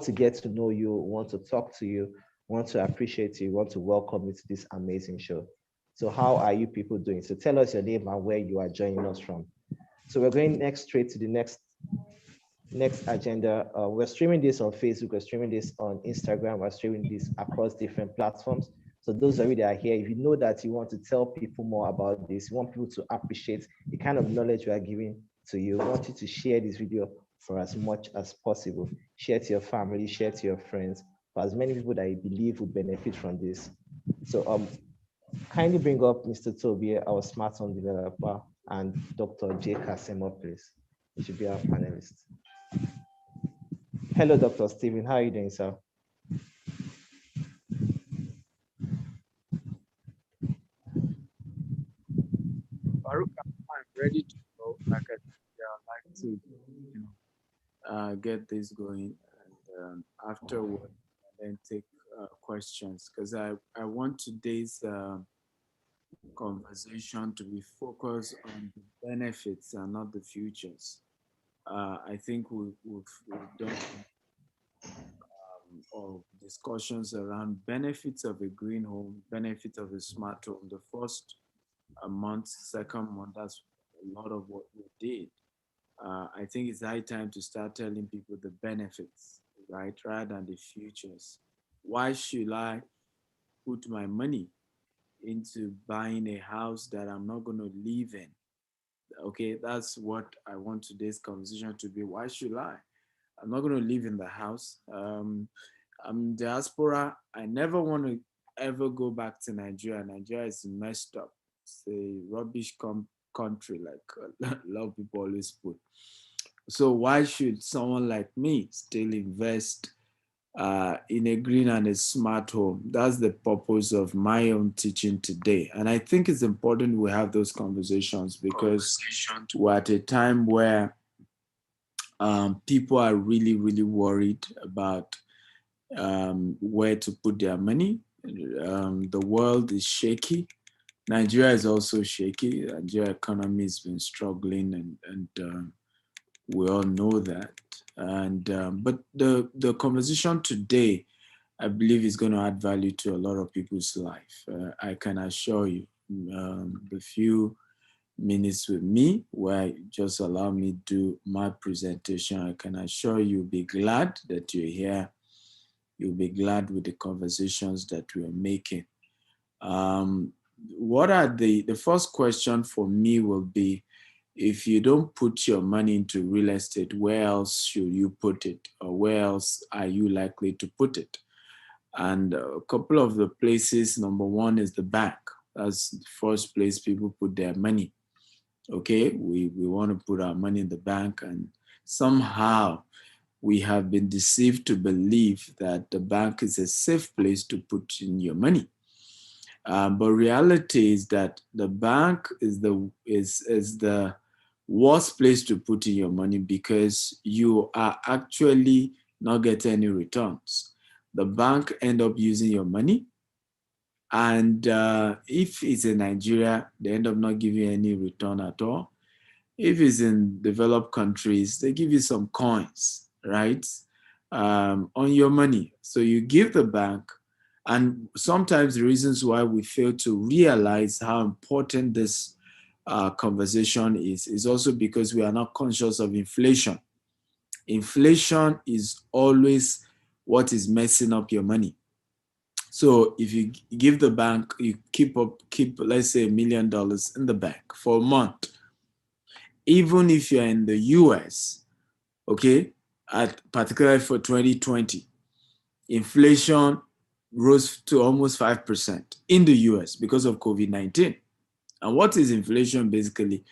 to get to know you, want to talk to you, want to appreciate you, want to welcome you to this amazing show. So, how are you people doing? So, tell us your name and where you are joining us from. So, we're going next straight to the next agenda. We're streaming this on Facebook, we're streaming this on Instagram, we're streaming this across different platforms. So those of you that are here, if you know that you want to tell people more about this, you want people to appreciate the kind of knowledge we are giving to you, I want you to share this video for as much as possible. Share to your family, share to your friends, for as many people that you believe will benefit from this. So kindly bring up Mr. Toby, our smart home developer, and Dr. J. Kasemo, please. He should be our panelist. Hello, Dr. Stephen. How are you doing, sir? Baruch, I'm ready to go. Like I said, I'd like to, get this going, and afterward, then take questions because I want today's conversation to be focused on the benefits and not the futures. I think we've done of discussions around benefits of a green home, benefits of a smart home. The first month, second month, that's a lot of what we did. I think it's high time to start telling people the benefits, right, rather than the futures. Why should I put my money into buying a house that I'm not going to live in? Okay, that's what I want today's conversation to be. Why should I? I'm not going to live in the house. I'm diaspora. I never want to ever go back to Nigeria. Nigeria is messed up. It's a rubbish country, like a lot of people always put. So why should someone like me still invest in a green and a smart home? That's the purpose of my own teaching today. And I think it's important we have those conversations because we're at a time where people are really, really worried about where to put their money. The world is shaky. Nigeria is also shaky. Nigeria economy has been struggling, and we all know that. And but the conversation today, I believe, is going to add value to a lot of people's life. I can assure you. The few minutes with me where you just allow me to do my presentation, I can assure you'll be glad that you're here. You'll be glad with the conversations that we're making. Um, what are the first question for me will be, if you don't put your money into real estate, where else should you put it, or where else are you likely to put it? And a couple of the places, number one is the bank. That's the first place people put their money. Okay, we want to put our money in the bank, and somehow we have been deceived to believe that the bank is a safe place to put in your money. But reality is that the bank is the worst place to put in your money because you are actually not getting any returns. The bank end up using your money, and if it's in Nigeria, they end up not giving any return at all. If it's in developed countries, they give you some coins, right, on your money. So you give the bank, and sometimes the reasons why we fail to realize how important this conversation is also because we are not conscious of inflation. Inflation is always what is messing up your money. So if you give the bank, you keep let's say $1 million in the bank for a month, even if you're in the US, okay, particularly for 2020, inflation rose to almost 5% in the US because of COVID-19. And what is inflation basically?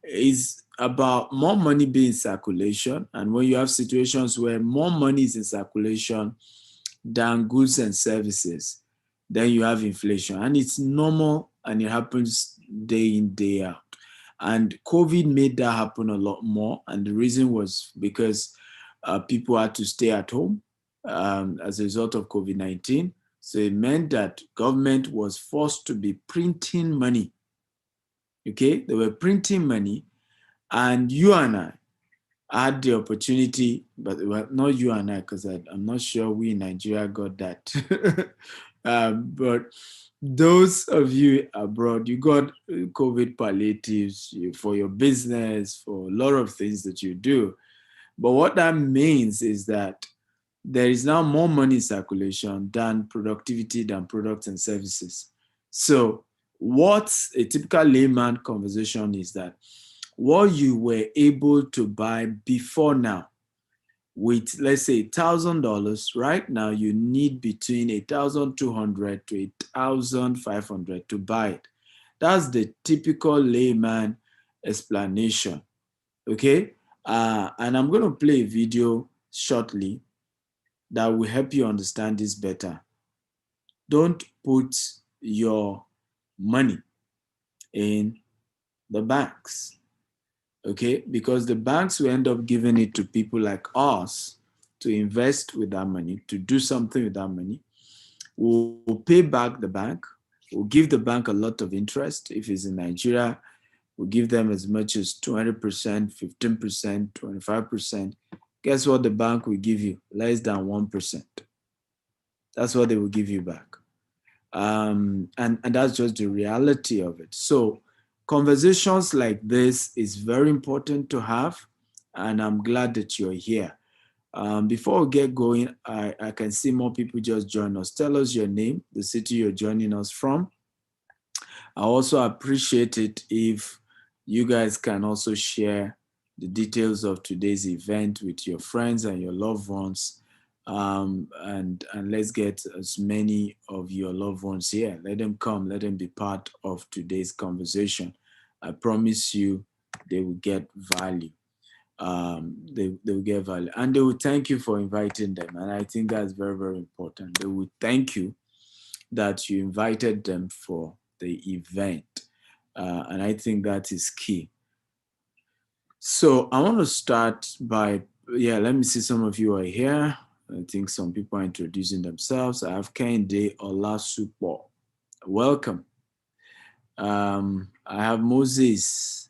Is about more money being in circulation. And when you have situations where more money is in circulation than goods and services, then you have inflation. And it's normal and it happens day in, day out. And COVID made that happen a lot more. And the reason was because people had to stay at home as a result of COVID-19. So it meant that government was forced to be printing money. Okay, they were printing money, and you and I, I had the opportunity, but well, not you and I, because I'm not sure we in Nigeria got that. But those of you abroad, you got COVID palliatives for your business, for a lot of things that you do. But what that means is that there is now more money in circulation than productivity, than products and services. So, what a typical layman conversation is that what you were able to buy before now with, let's say, $1,000, right now you need between 1,200 to 1,500 to buy it. That's the typical layman explanation. Okay. And I'm going to play a video shortly that will help you understand this better. Don't put your money in the banks, okay? Because the banks will end up giving it to people like us to invest with that money, to do something with that money. We'll pay back the bank. We'll give the bank a lot of interest. If it's in Nigeria, we'll give them as much as 20%, 15%, 25%. Guess what the bank will give you? Less than 1%. That's what they will give you back. And that's just the reality of it. So conversations like this is very important to have, and I'm glad that you're here. Before we get going, I can see more people just join us. Tell us your name, the city you're joining us from. I also appreciate it if you guys can also share the details of today's event with your friends and your loved ones. And let's get as many of your loved ones here. Let them come, let them be part of today's conversation. I promise you they will get value. They will get value, and they will thank you for inviting them. And I think that's very, very important. They will thank you that you invited them for the event. And I think that is key. So I want to start by, let me see, some of you are here. I think some people are introducing themselves. I have Kende Olasupo. Welcome. I have Moses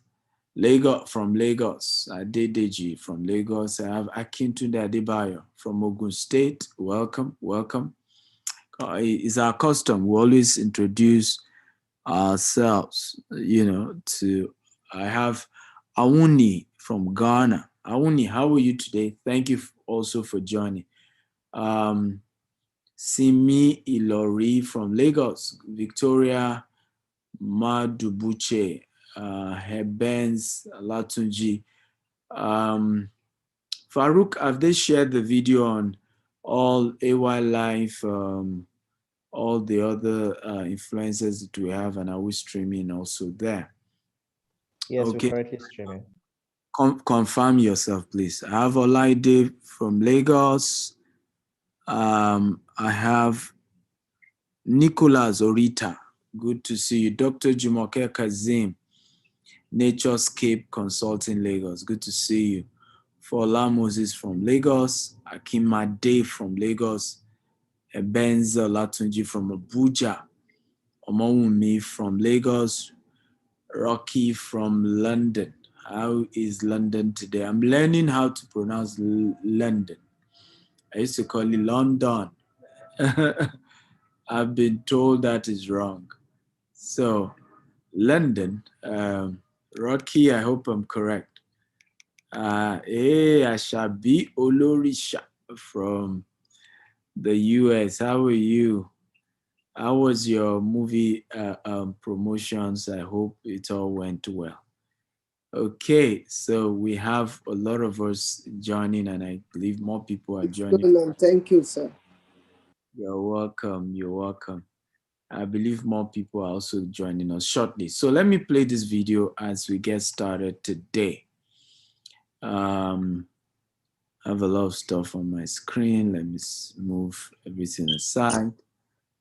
from Lagos. Adedeji from Lagos. I have Akintunde Adebayo from Ogun State. Welcome, welcome. It's our custom. We always introduce ourselves, I have Awuni from Ghana. Awuni, how are you today? Thank you also for joining. Simi Ilori from Lagos. Victoria Madubuche, Hebens Latunji. Farouk, have they shared the video on all AY Life, all the other influencers that we have, and are we streaming also there? Yes, Okay. we're currently streaming. Confirm yourself, please. I have Olaide from Lagos. I have Nicholas Orita. Good to see you. Dr. Jumoke Kazim, Naturescape Consulting Lagos. Good to see you. Fola Moses from Lagos. Akimade from Lagos. Ebenza Latunji from Abuja. Omowumi from Lagos. Rocky from London. How is London today? I'm learning how to pronounce London. I used to call it London. I've been told that is wrong. So, London, Rocky, I hope I'm correct. Ashabi Olorisha from the US. How are you? How was your movie promotions? I hope it all went well. Okay, so we have a lot of us joining, and I believe more people are joining. Thank you, sir. You're welcome. You're welcome. I believe more people are also joining us shortly. So let me play this video as we get started today. I have a lot of stuff on my screen. Let me move everything aside.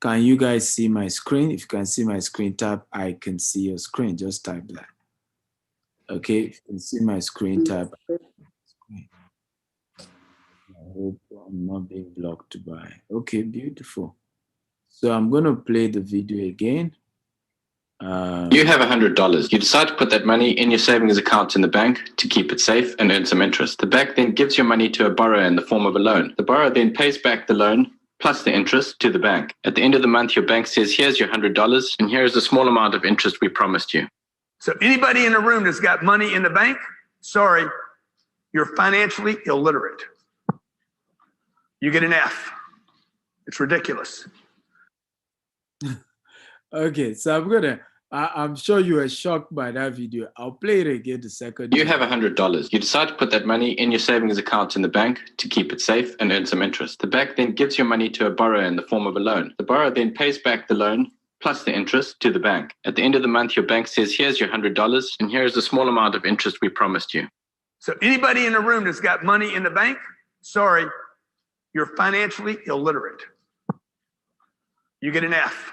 Can you guys see my screen? If you can see my screen, type I can see your screen. Just type that. Okay, if you can see my screen, type screen. I hope I'm not being blocked by. Okay, beautiful. So I'm going to play the video again. You have $100. You decide to put that money in your savings account in the bank to keep it safe and earn some interest. The bank then gives your money to a borrower in the form of a loan. The borrower then pays back the loan plus the interest to the bank. At the end of the month, your bank says, here's your $100 and here's the small amount of interest we promised you. So anybody in the room that's got money in the bank, sorry, you're financially illiterate. You get an F. It's ridiculous. Okay, so I'm sure you were shocked by that video. I'll play it again the second. You have $100. You decide to put that money in your savings account in the bank to keep it safe and earn some interest. The bank then gives your money to a borrower in the form of a loan. The borrower then pays back the loan plus the interest to the bank. At the end of the month, your bank says, here's your $100 and here's the small amount of interest we promised you. So anybody in the room that's got money in the bank, sorry, you're financially illiterate. You get an F.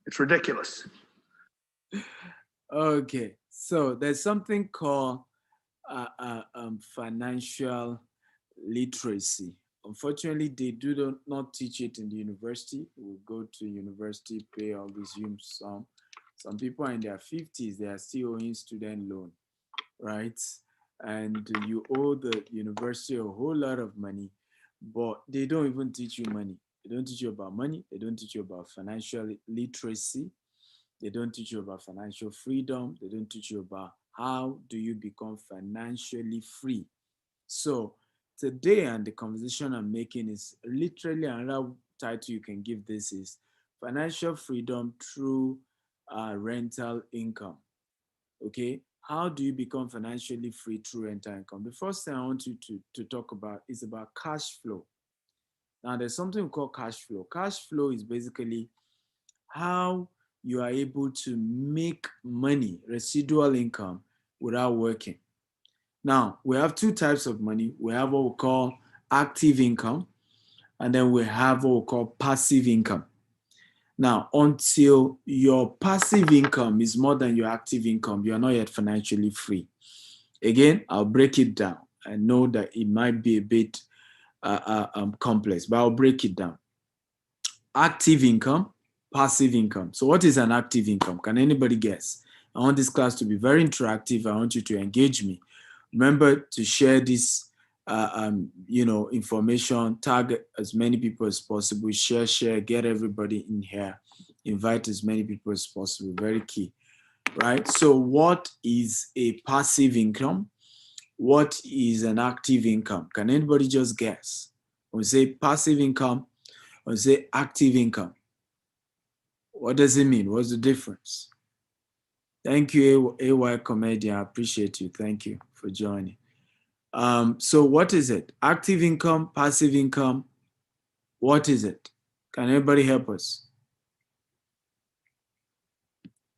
It's ridiculous. Okay, so there's something called financial literacy. Unfortunately, they do not teach it in the university. You go to university, pay all these sums. Some people are in their 50s, they are still owing student loan, right? And you owe the university a whole lot of money, but they don't even teach you money. They don't teach you about money. They don't teach you about financial literacy. They don't teach you about financial freedom. They don't teach you about how do you become financially free. So today, and the conversation I'm making is literally another title you can give this is financial freedom through rental income. Okay, how do you become financially free through rental income? The first thing I want you to talk about is about cash flow. Now, there's something called cash flow. Cash flow is basically how you are able to make money, residual income, without working. Now, we have two types of money. We have what we call active income, and then we have what we call passive income. Now, until your passive income is more than your active income, you are not yet financially free. Again, I'll break it down. I know that it might be a bit complex, but I'll break it down. Active income, passive income. So what is an active income? Can anybody guess? I want this class to be very interactive. I want you to engage me. Remember to share this information, tag as many people as possible, share, get everybody in here, invite as many people as possible, very key, right? So what is a passive income? What is an active income? Can anybody just guess? When we say passive income, when we say active income, what does it mean? What's the difference? Thank you, AY Comedian. I appreciate you. Thank you for joining. So what is it? Active income, passive income, what is it? Can anybody help us?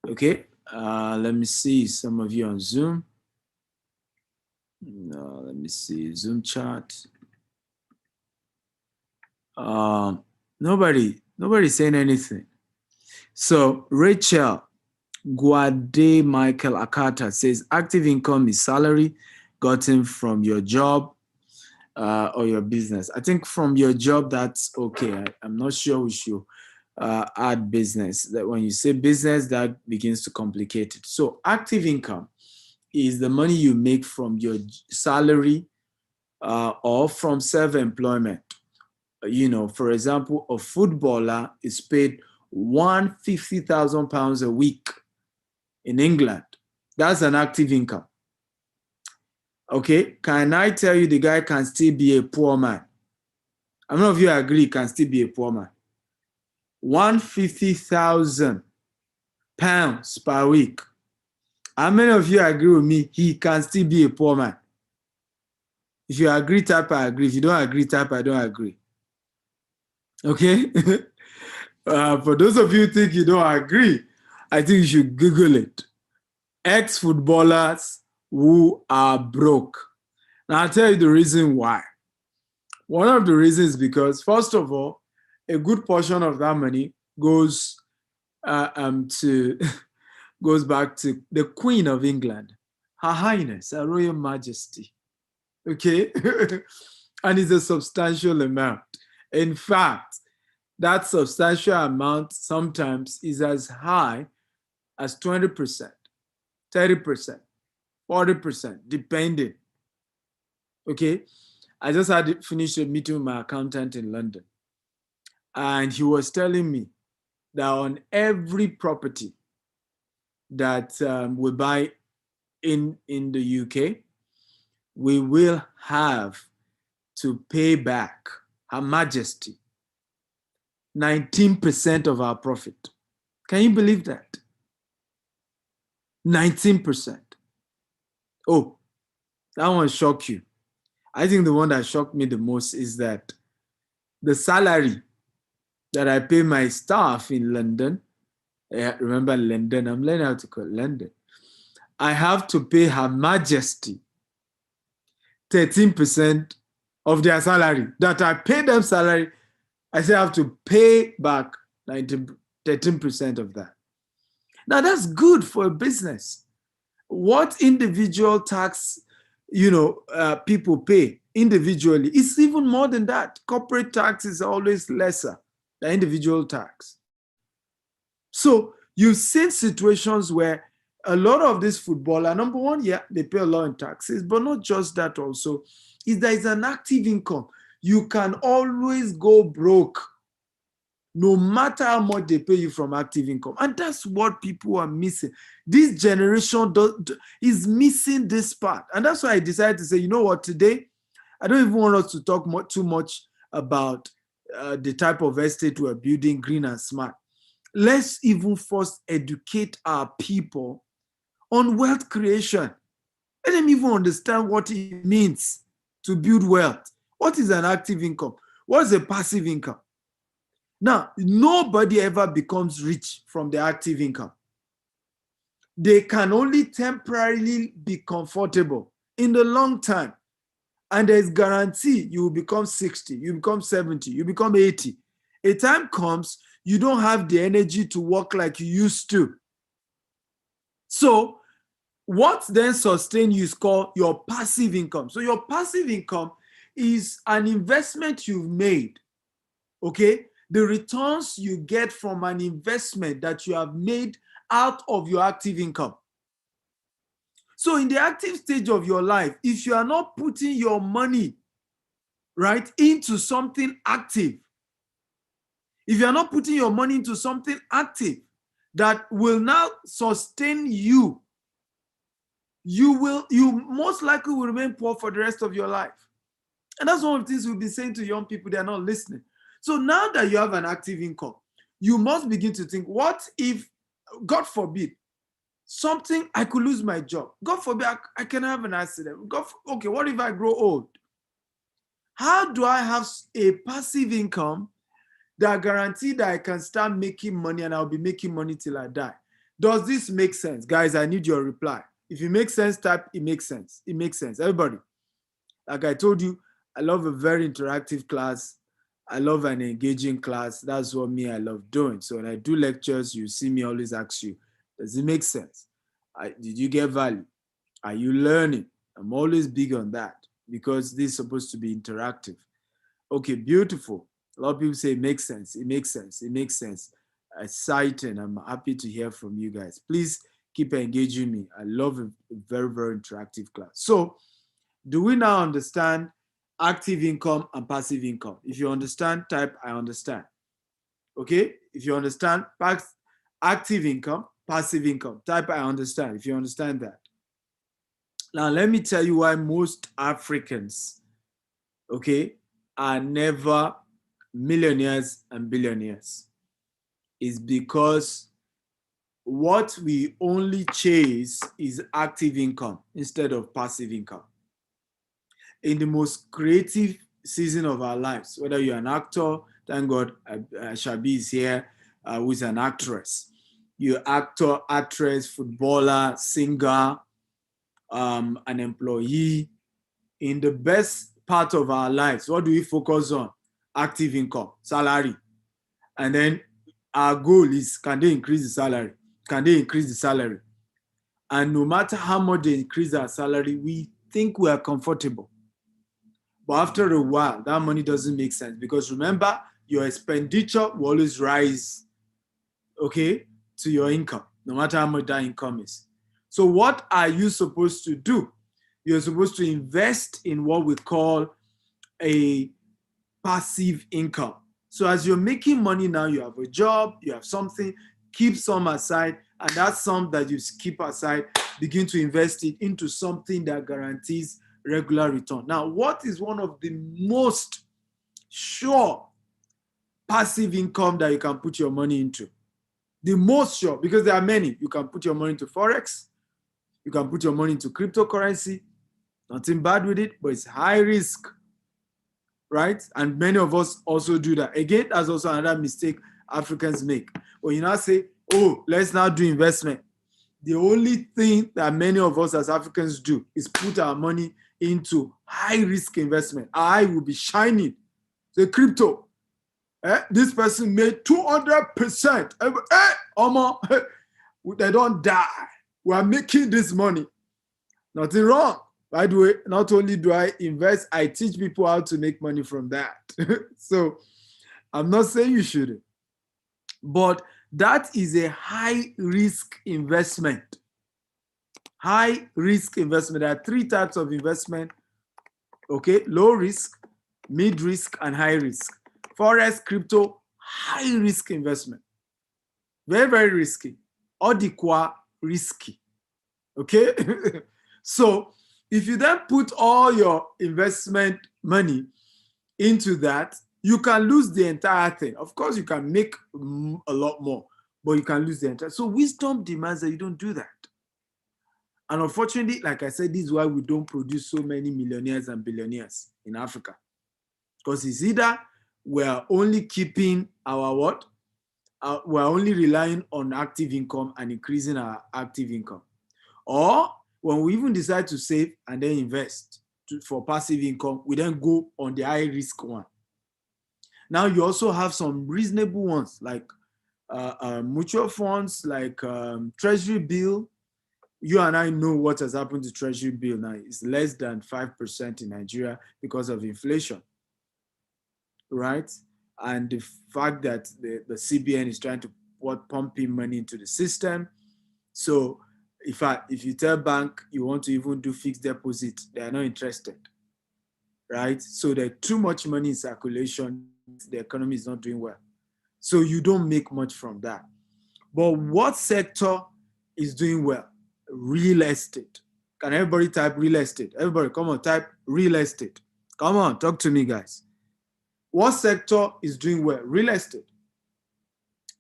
Okay, let me see some of you on Zoom. No, let me see, Zoom chat. Nobody's saying anything. So Rachel Guade Michael Akata says active income is salary gotten from your job or your business. I think from your job, that's okay. I'm not sure we should add business. That when you say business, that begins to complicate it. So active income is the money you make from your salary or from self-employment. For example, a footballer is paid £150,000 a week in England. That's an active income. Okay, can I tell you the guy can still be a poor man? How many of you agree he can still be a poor man? £150,000 per week. How many of you agree with me? He can still be a poor man. If you agree, type I agree. If you don't agree, type I don't agree. Okay? For those of you who think you don't agree, I think you should Google it. Ex-footballers who are broke. Now, I'll tell you the reason why. One of the reasons is because, first of all, a good portion of that money goes goes back to the Queen of England, Her Highness, Her Royal Majesty. Okay? And it's a substantial amount. In fact, that substantial amount sometimes is as high as 20%, 30%, 40%, depending. Okay. I just had finished a meeting with my accountant in London, and he was telling me that on every property that we buy in the UK, we will have to pay back Her Majesty 19% of our profit. Can you believe that? 19%. Oh, that one shocked you. I think the one that shocked me the most is that the salary that I pay my staff in London, remember London, I'm learning how to call it London. I have to pay Her Majesty 13% of their salary. That I pay them salary, I say I have to pay back 13% of that. Now that's good for a business. What individual tax, people pay individually, it's even more than that. Corporate tax is always lesser than individual tax. So you've seen situations where a lot of these footballers, number one, yeah, they pay a lot in taxes, but not just that also, is there is an active income. You can always go broke no matter how much they pay you from active income. And that's what people are missing. This generation is missing this part. And that's why I decided to say, you know what, today, I don't even want us to talk too much about the type of estate we're building, green and smart. Let's even first educate our people on wealth creation. Let them even understand what it means to build wealth. What is an active income? What is a passive income? Now, nobody ever becomes rich from the active income. They can only temporarily be comfortable in the long time. And there's guarantee you will become 60, you become 70, you become 80. A time comes, you don't have the energy to work like you used to. So what then sustains you is called your passive income. So your passive income is an investment you've made, okay? The returns you get from an investment that you have made out of your active income. So in the active stage of your life, if you are not putting your money, right, into something active, if you are not putting your money into something active that will now sustain you, you most likely will remain poor for the rest of your life. And that's one of the things we've been saying to young people. They're not listening. So now that you have an active income, you must begin to think, what if, God forbid, something, I could lose my job. God forbid, I can have an accident. Okay, what if I grow old? How do I have a passive income that guarantee that I can start making money and I'll be making money till I die? Does this make sense? Guys, I need your reply. If it makes sense, type, it makes sense. It makes sense. Everybody, like I told you, I love a very interactive class. I love an engaging class. That's what I love doing. So when I do lectures, you see me always ask you, does it make sense? Did you get value? Are you learning? I'm always big on that because this is supposed to be interactive. Okay, beautiful. A lot of people say it makes sense. It makes sense. It makes sense. Exciting. I'm happy to hear from you guys. Please keep engaging me. I love a very, very interactive class. So do we now understand active income and passive income? If you understand, type I understand. Okay? If you understand active income, passive income, type I understand if you understand that. Now, let me tell you why most Africans, okay, are never millionaires and billionaires. It's because what we only chase is active income instead of passive income. In the most creative season of our lives, whether you're an actor, thank God Shabi is here, who is an actress. You're actor, actress, footballer, singer, an employee. In the best part of our lives, what do we focus on? Active income, salary. And then our goal is, can they increase the salary? Can they increase the salary? And no matter how much they increase our salary, we think we are comfortable. But after a while, that money doesn't make sense because remember, your expenditure will always rise, okay, to your income. no matter how much that income is. So what are you supposed to do? You're supposed to invest in what we call a passive income. So as you're making money now, you have a job, you have something, keep some aside, and that sum that you keep aside, begin to invest it into something that guarantees regular return. Now, what is one of the most sure passive income that you can put your money into? The most sure, because there are many. You can put your money into Forex, you can put your money into cryptocurrency, nothing bad with it, but it's high risk, right? And many of us also do that. Again, that's also another mistake Africans make. When you now say, oh, let's now do investment. The only thing that many of us as Africans do is put our money into high risk investment. Our eye will be shining. The crypto. This person made 200%. They don't die. We are making this money. Nothing wrong. By the way, not only do I invest, I teach people how to make money from that. So I'm not saying you shouldn't, but that is a high risk investment. High risk investment. There are three types of investment. Okay, low risk, mid risk, and high risk. Forex, crypto, high risk investment. Very, very risky. Odikwa risky. Okay? So if you then put all your investment money into that, you can lose the entire thing. Of course, you can make a lot more, but you can lose the entire. So wisdom demands that you don't do that. And unfortunately, like I said, this is why we don't produce so many millionaires and billionaires in Africa. Because it's either we're only keeping our what? We're only relying on active income and increasing our active income. Or when we even decide to save and then invest for passive income, we then go on the high risk one. Now you also have some reasonable ones like mutual funds, like treasury bill. You and I know what has happened to treasury bill now. It's less than 5% in Nigeria because of inflation, right? And the fact that the CBN is trying to pump in money into the system. So if you tell bank you want to even do fixed deposit, they are not interested, right? So there's too much money in circulation. The economy is not doing well. So you don't make much from that. But what sector is doing well? Real estate. Can everybody type real estate? Everybody, come on, type real estate. Come on, talk to me, guys. What sector is doing well? Real estate.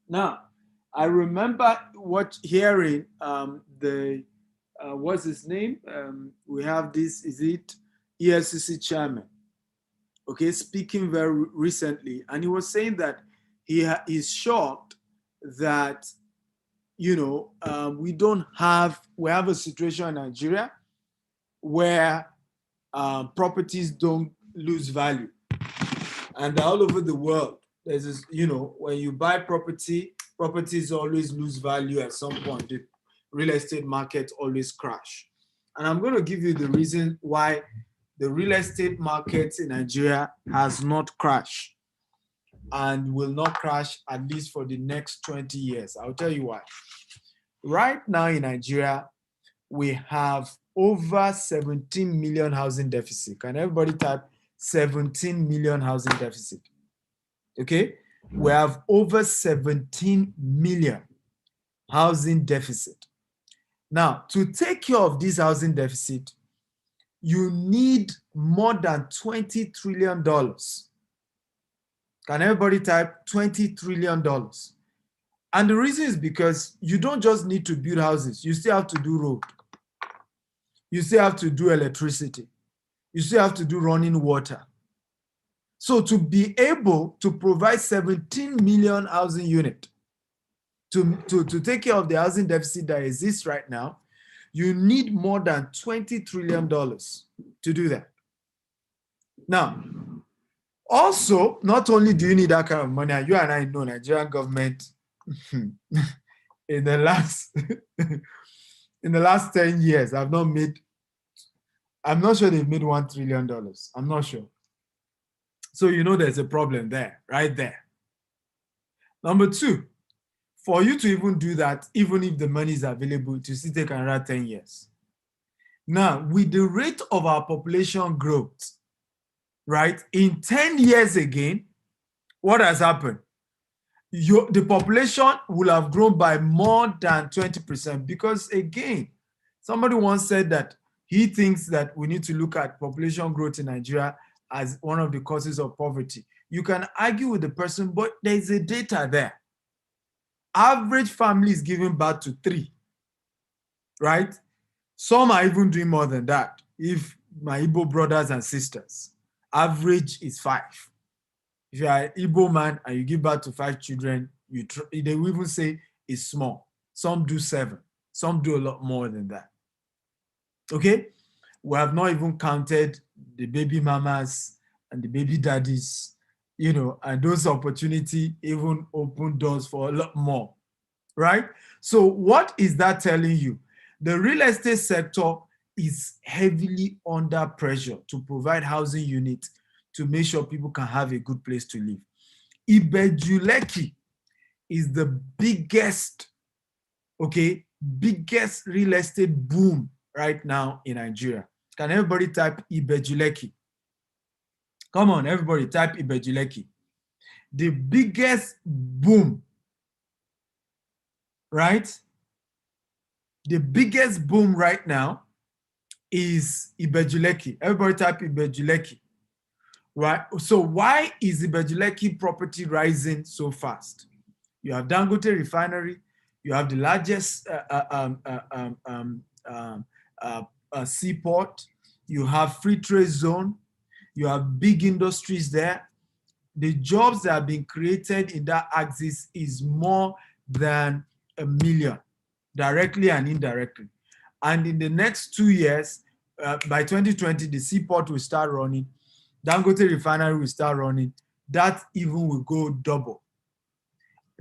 Now, I remember hearing what's his name? We have this, is it EFCC chairman? Okay, speaking very recently, and he was saying that he's shocked that, you know, we have a situation in Nigeria where properties don't lose value. And all over the world, there's this, you know, when you buy properties always lose value at some point. The real estate market always crash. And I'm going to give you the reason why the real estate market in Nigeria has not crashed and will not crash at least for the next 20 years. I'll tell you why. Right now in Nigeria, we have over 17 million housing deficit. Can everybody type 17 million housing deficit? Okay, we have over 17 million housing deficit. Now, to take care of this housing deficit, you need more than $20 trillion. Can everybody type $20 trillion? And the reason is because you don't just need to build houses. You still have to do road. You still have to do electricity. You still have to do running water. So to be able to provide 17 million housing units to take care of the housing deficit that exists right now, you need more than $20 trillion to do that. Now, also, not only do you need that kind of money, and you and I know Nigerian government in the last 10 years, I'm not sure they've made $1 trillion. I'm not sure. So you know there's a problem there, right there. Number two, For you to even do that, even if the money is available, to still take another 10 years. Now, with the rate of our population growth, right, in 10 years again, what has happened? The population will have grown by more than 20% because, again, somebody once said that he thinks that we need to look at population growth in Nigeria as one of the causes of poverty. You can argue with the person, but there's a data there. Average family is giving birth to 3, right? Some are even doing more than that. If my Igbo brothers and sisters, average is 5. If you are an Igbo man and you give birth to 5 children, they will even say it's small. Some do 7. Some do a lot more than that. Okay? We have not even counted the baby mamas and the baby daddies, you know, and those opportunities even open doors for a lot more, right? So what is that telling you? The real estate sector is heavily under pressure to provide housing units to make sure people can have a good place to live. Ibeju Lekki is the biggest real estate boom right now in Nigeria. Can everybody type Ibeju Lekki? Come on, everybody type Ibeju Lekki. The biggest boom, right? The biggest boom right now is Ibeju Lekki. Everybody type Ibeju Lekki. Right? So why is Ibeju Lekki property rising so fast? You have Dangote refinery, you have the largest seaport, you have free trade zone, you have big industries there. The jobs that have been created in that axis is more than 1 million, directly and indirectly. And in the next 2 years, by 2020, the seaport will start running. Dangote refinery will start running. That even will go double.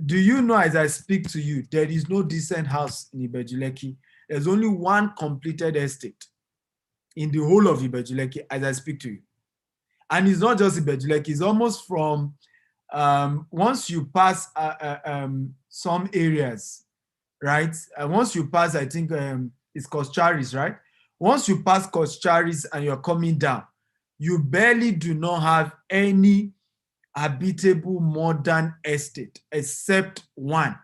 Do you know, as I speak to you, there is no decent house in Ibeju Lekki. There's only one completed estate in the whole of Ibeju Lekki as I speak to you. And it's not just Ibeju Lekki, it's almost from, once you pass some areas, right? Once you pass, I think it's Koscharis, right? Once you pass Koscharis and you're coming down, you barely do not have any habitable modern estate except one.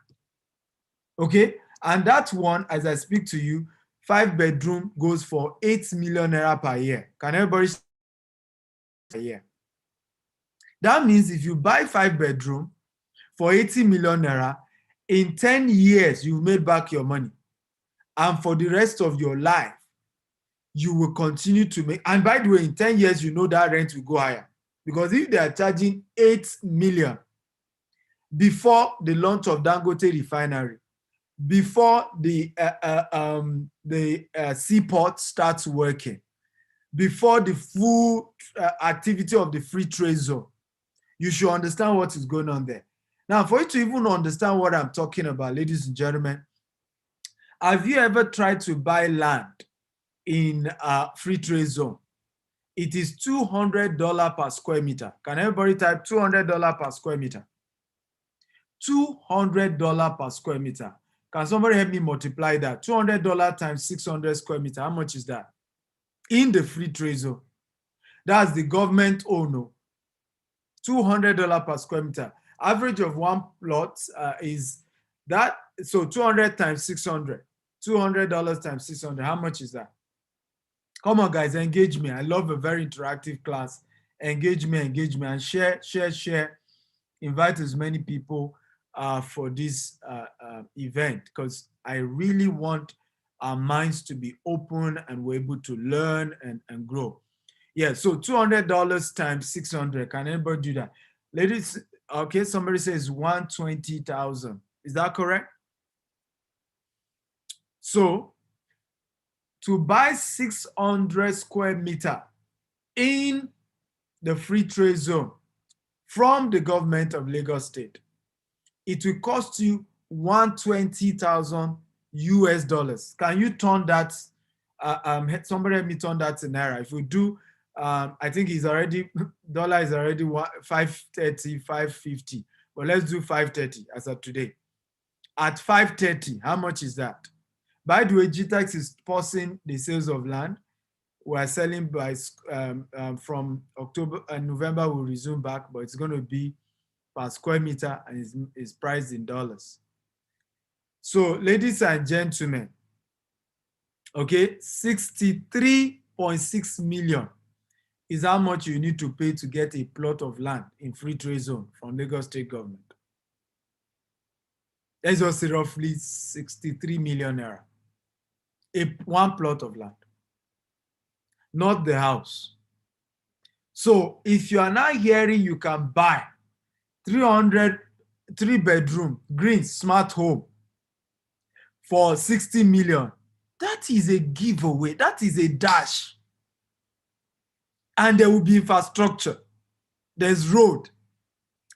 Okay? And that one, as I speak to you, 5-bedroom goes for 8 million naira per year. Can everybody say per year? That means if you buy 5-bedroom for 80 million naira, in 10 years, you've made back your money. And for the rest of your life, you will continue to make, and by the way, in 10 years, you know that rent will go higher. Because if they are charging 8 million before the launch of Dangote refinery, before the seaport starts working, before the full activity of the free trade zone, you should understand what is going on there. Now, for you to even understand what I'm talking about, ladies and gentlemen, have you ever tried to buy land in a free trade zone? It is $200 per square meter. Can everybody type $200 per square meter? $200 per square meter. Can somebody help me multiply that? $200 times 600 square meter. How much is that? In the free trade zone. That's the government owned. $200 per square meter. Average of one plot is that. So 200 times 600. $200 times 600. How much is that? Come on, guys, engage me. I love a very interactive class. Engage me, and share. Invite as many people for this event, because I really want our minds to be open and we're able to learn and grow. Yeah, so $200 times 600. Can anybody do that? Ladies, okay, somebody says 120,000. Is that correct? So, to buy 600 square meter in the free trade zone from the government of Lagos State, it will cost you 120,000 US dollars. Can you turn that? Somebody help me turn that to naira. If we do, I think dollar is already 530, 550. But let's do 530 as of today. at 5:30. How much is that? By the way, GText is pausing the sales of land. We're selling by from October and November. We'll resume back, but it's going to be per square meter and is priced in dollars. So, ladies and gentlemen, okay, 63.6 million is how much you need to pay to get a plot of land in free trade zone from Lagos State government. That's just roughly 63 million naira. One plot of land, not the house. So if you are now hearing you can buy 3 bedroom green smart home for 60 million, that is a giveaway. That is a dash. And there will be infrastructure. There's road,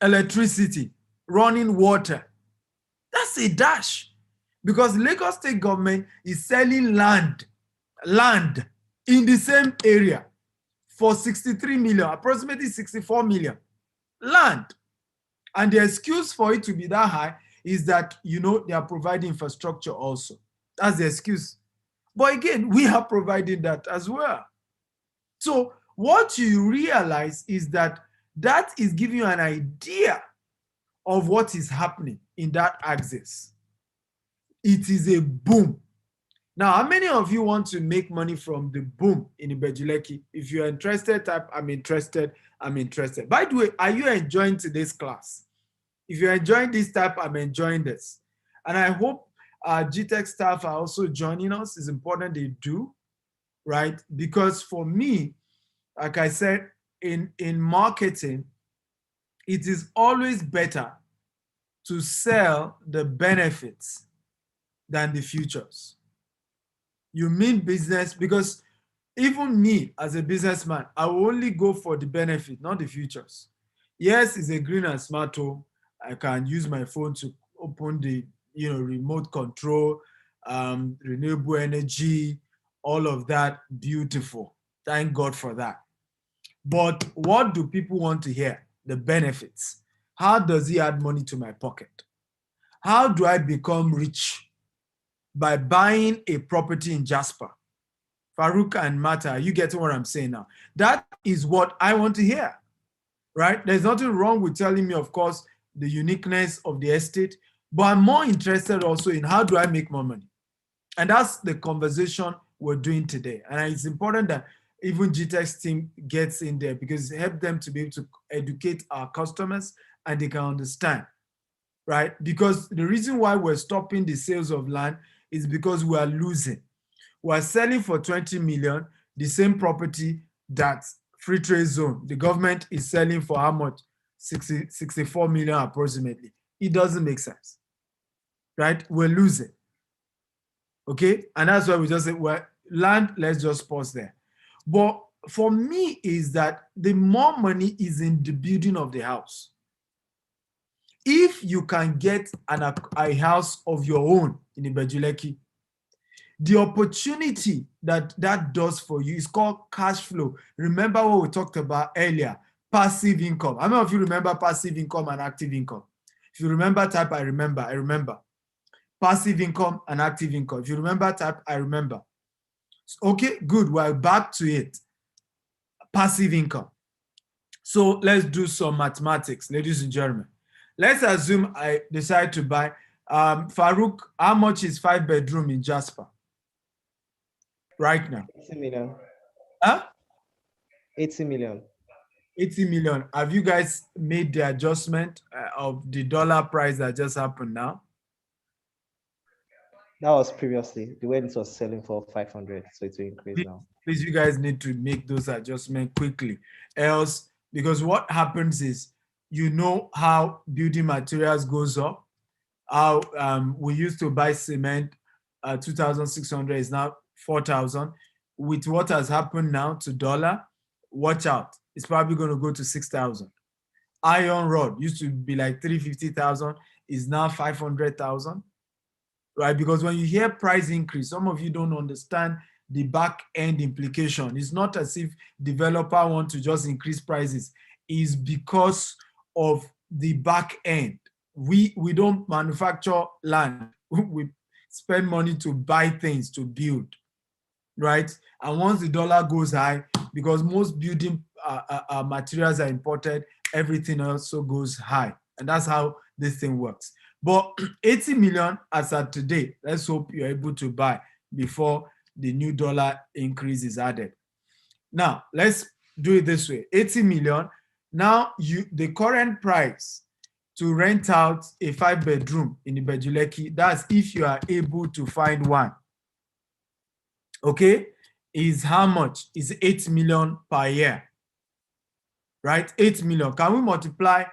electricity, running water. That's a dash. Because Lagos State government is selling land in the same area for 63 million, approximately 64 million. Land. And the excuse for it to be that high is that, you know, they are providing infrastructure also. That's the excuse. But again, we are providing that as well. So what you realize is that that is giving you an idea of what is happening in that axis. It is a boom. Now, how many of you want to make money from the boom in Ibeju Lekki? If you're interested, type I'm interested, I'm interested. By the way, are you enjoying today's class? If you're enjoying this, type I'm enjoying this. And I hope GText staff are also joining us. It's important they do, right? Because for me, like I said, in marketing, it is always better to sell the benefits than the futures. You mean business, because even me as a businessman, I will only go for the benefit, not the futures. Yes, it's a green and smart home. I can use my phone to open the remote control, renewable energy, all of that. Beautiful. Thank God for that. But what do people want to hear? The benefits. How does he add money to my pocket? How do I become rich? By buying a property in Jasper. Farouk and Mata, are you getting what I'm saying now? That is what I want to hear, right? There's nothing wrong with telling me, of course, the uniqueness of the estate, but I'm more interested also in how do I make more money? And that's the conversation we're doing today. And it's important that even GText team gets in there because it helps them to be able to educate our customers and they can understand, right? Because the reason why we're stopping the sales of land is because we are losing. We are selling for 20 million, the same property that free trade zone, the government is selling for how much? 64 million approximately. It doesn't make sense, right? We're losing, okay? And that's why we just say, well, land, let's just pause there. But for me is that the more money is in the building of the house. If you can get a house of your own in Ibeju Lekki, the opportunity that does for you is called cash flow. Remember what we talked about earlier, passive income. How many of you remember passive income and active income? If you remember, type I remember. Passive income and active income. If you remember, type I remember. Okay, good. We're back to it. Passive income. So let's do some mathematics, ladies and gentlemen. Let's assume I decide to buy. Farouk, how much is 5-bedroom in Jasper right now? 80 million. Huh? 80 million. 80 million. Have you guys made the adjustment of the dollar price that just happened now? That was previously the way it was selling for 500, so it will increase now. Please, you guys need to make those adjustments quickly. Else, because what happens is, you know how building materials goes up. How we used to buy cement, 2,600 is now 4,000. With what has happened now to dollar, watch out. It's probably going to go to 6,000. Iron rod used to be like 350,000, is now 500,000, right? Because when you hear price increase, some of you don't understand the back end implication. It's not as if developer want to just increase prices. It's because of the back end, we don't manufacture land. We spend money to buy things to build, right? And once the dollar goes high, because most building materials are imported, everything also goes high. And that's how this thing works. But 80 million as of today, let's hope you're able to buy before the new dollar increase is added. Now, let's do it this way. 80 million. Now, the current price to rent out a 5-bedroom in Ibeju Lekki, that's if you are able to find one, okay, is how much? Is 8 million per year, right? 8 million. Can we multiply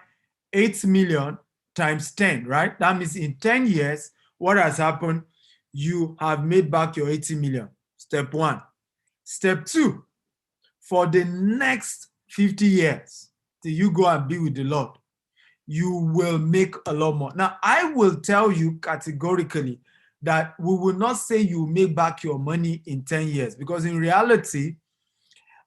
8 million times 10, right? That means in 10 years, what has happened? You have made back your 80 million. Step one. Step two, for the next 50 years, till you go and be with the Lord, you will make a lot more. Now, I will tell you categorically that we will not say you make back your money in 10 years, because in reality,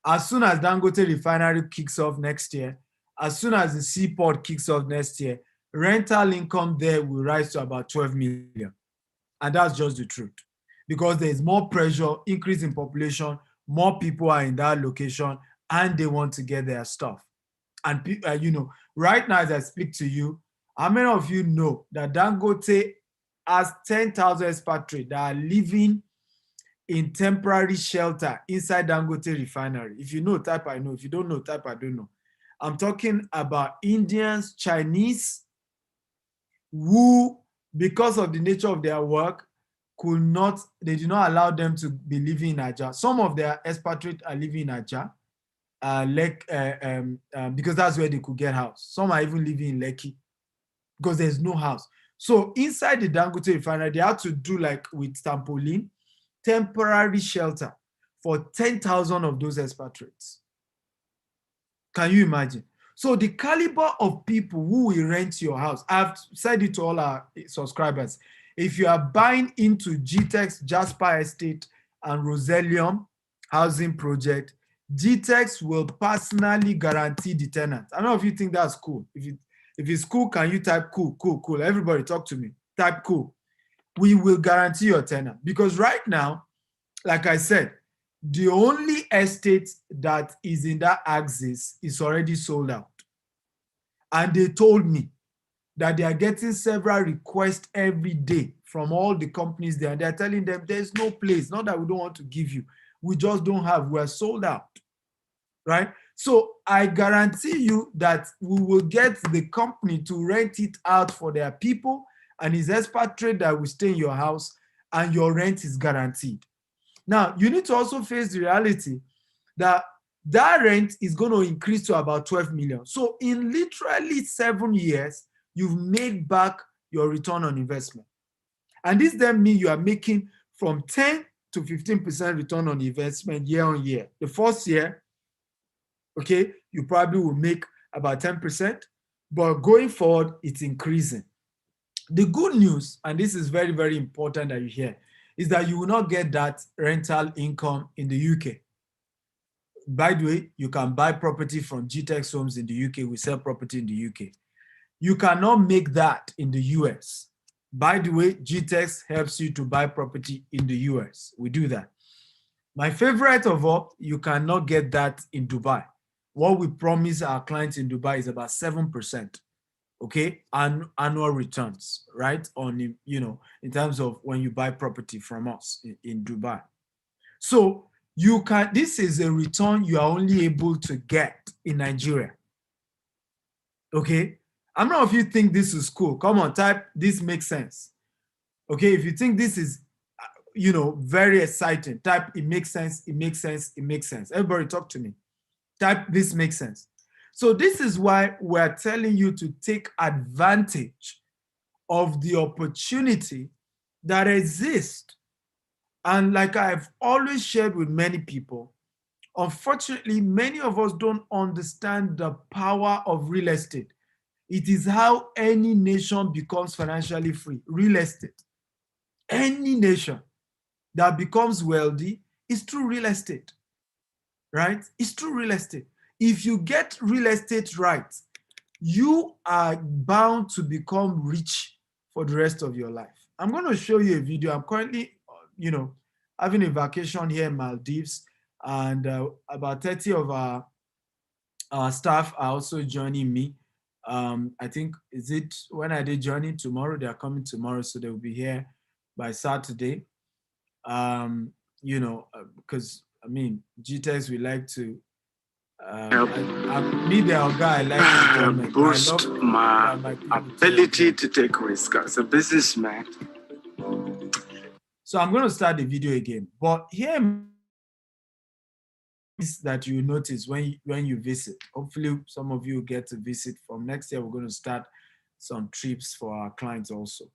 as soon as Dangote refinery kicks off next year, as soon as the seaport kicks off next year, rental income there will rise to about 12 million. And that's just the truth, because there's more pressure, increase in population, more people are in that location, and they want to get their stuff. And you know, right now as I speak to you, how many of you know that Dangote has 10,000 expatriates that are living in temporary shelter inside Dangote refinery? If you know, type I know. If you don't know, type I don't know. I'm talking about Indians, Chinese, who, because of the nature of their work, they do not allow them to be living in Aja. Some of their expatriates are living in Aja, because that's where they could get house. Some are even living in Lekki because there's no house. So inside the Dangote refinery, they had to do like with Tampolin, temporary shelter for 10,000 of those expatriates. Can you imagine? So the caliber of people who will rent your house, I've said it to all our subscribers. If you are buying into GText, Jasper Estate, and Roselium housing project, GText will personally guarantee the tenant. I don't know if you think that's cool. If it's cool, can you type cool, cool, cool? Everybody talk to me. Type cool. We will guarantee your tenant, because right now, like I said, the only estate that is in that axis is already sold out. And they told me that they are getting several requests every day from all the companies there. And they're telling them there's no place, not that we don't want to give you. We just don't have, we're sold out, right? So I guarantee you that we will get the company to rent it out for their people, and it's expatriate that will stay in your house, and your rent is guaranteed. Now, you need to also face the reality that that rent is going to increase to about 12 million. So in literally 7 years, you've made back your return on investment. And this then means you are making from 10 to 15% return on investment year on year. The first year, okay, you probably will make about 10%, but going forward, it's increasing. The good news, and this is very, very important that you hear, is that you will not get that rental income in the UK. By the way, you can buy property from GText Homes in the UK. We sell property in the UK. You cannot make that in the US. By the way, GText helps you to buy property in the US. We do that. My favorite of all, you cannot get that in Dubai. What we promise our clients in Dubai is about 7%, okay, annual returns, right? On, you know, in terms of when you buy property from us in Dubai. So you can, this is a return you are only able to get in Nigeria. Okay. I don't know if you think this is cool. Come on, type this makes sense. Okay. If you think this is, you know, very exciting, type it makes sense, it makes sense, it makes sense. Everybody talk to me. Type this makes sense. So this is why we're telling you to take advantage of the opportunity that exists. And like I've always shared with many people, unfortunately, many of us don't understand the power of real estate. It is how any nation becomes financially free. Real estate. Any nation that becomes wealthy is through real estate, right? It's through real estate. If you get real estate right, you are bound to become rich for the rest of your life. I'm going to show you a video. I'm currently, having a vacation here in Maldives, and about 30 of our staff are also joining me. I think, when are they joining? Tomorrow. They are coming tomorrow, so they will be here by Saturday. Because GText, we like to me, the guy, I like enjoyment. Boost my ability to take risks as a businessman. So I'm going to start the video again. But here is that you notice when you visit. Hopefully, some of you get to visit. From next year, we're going to start some trips for our clients also.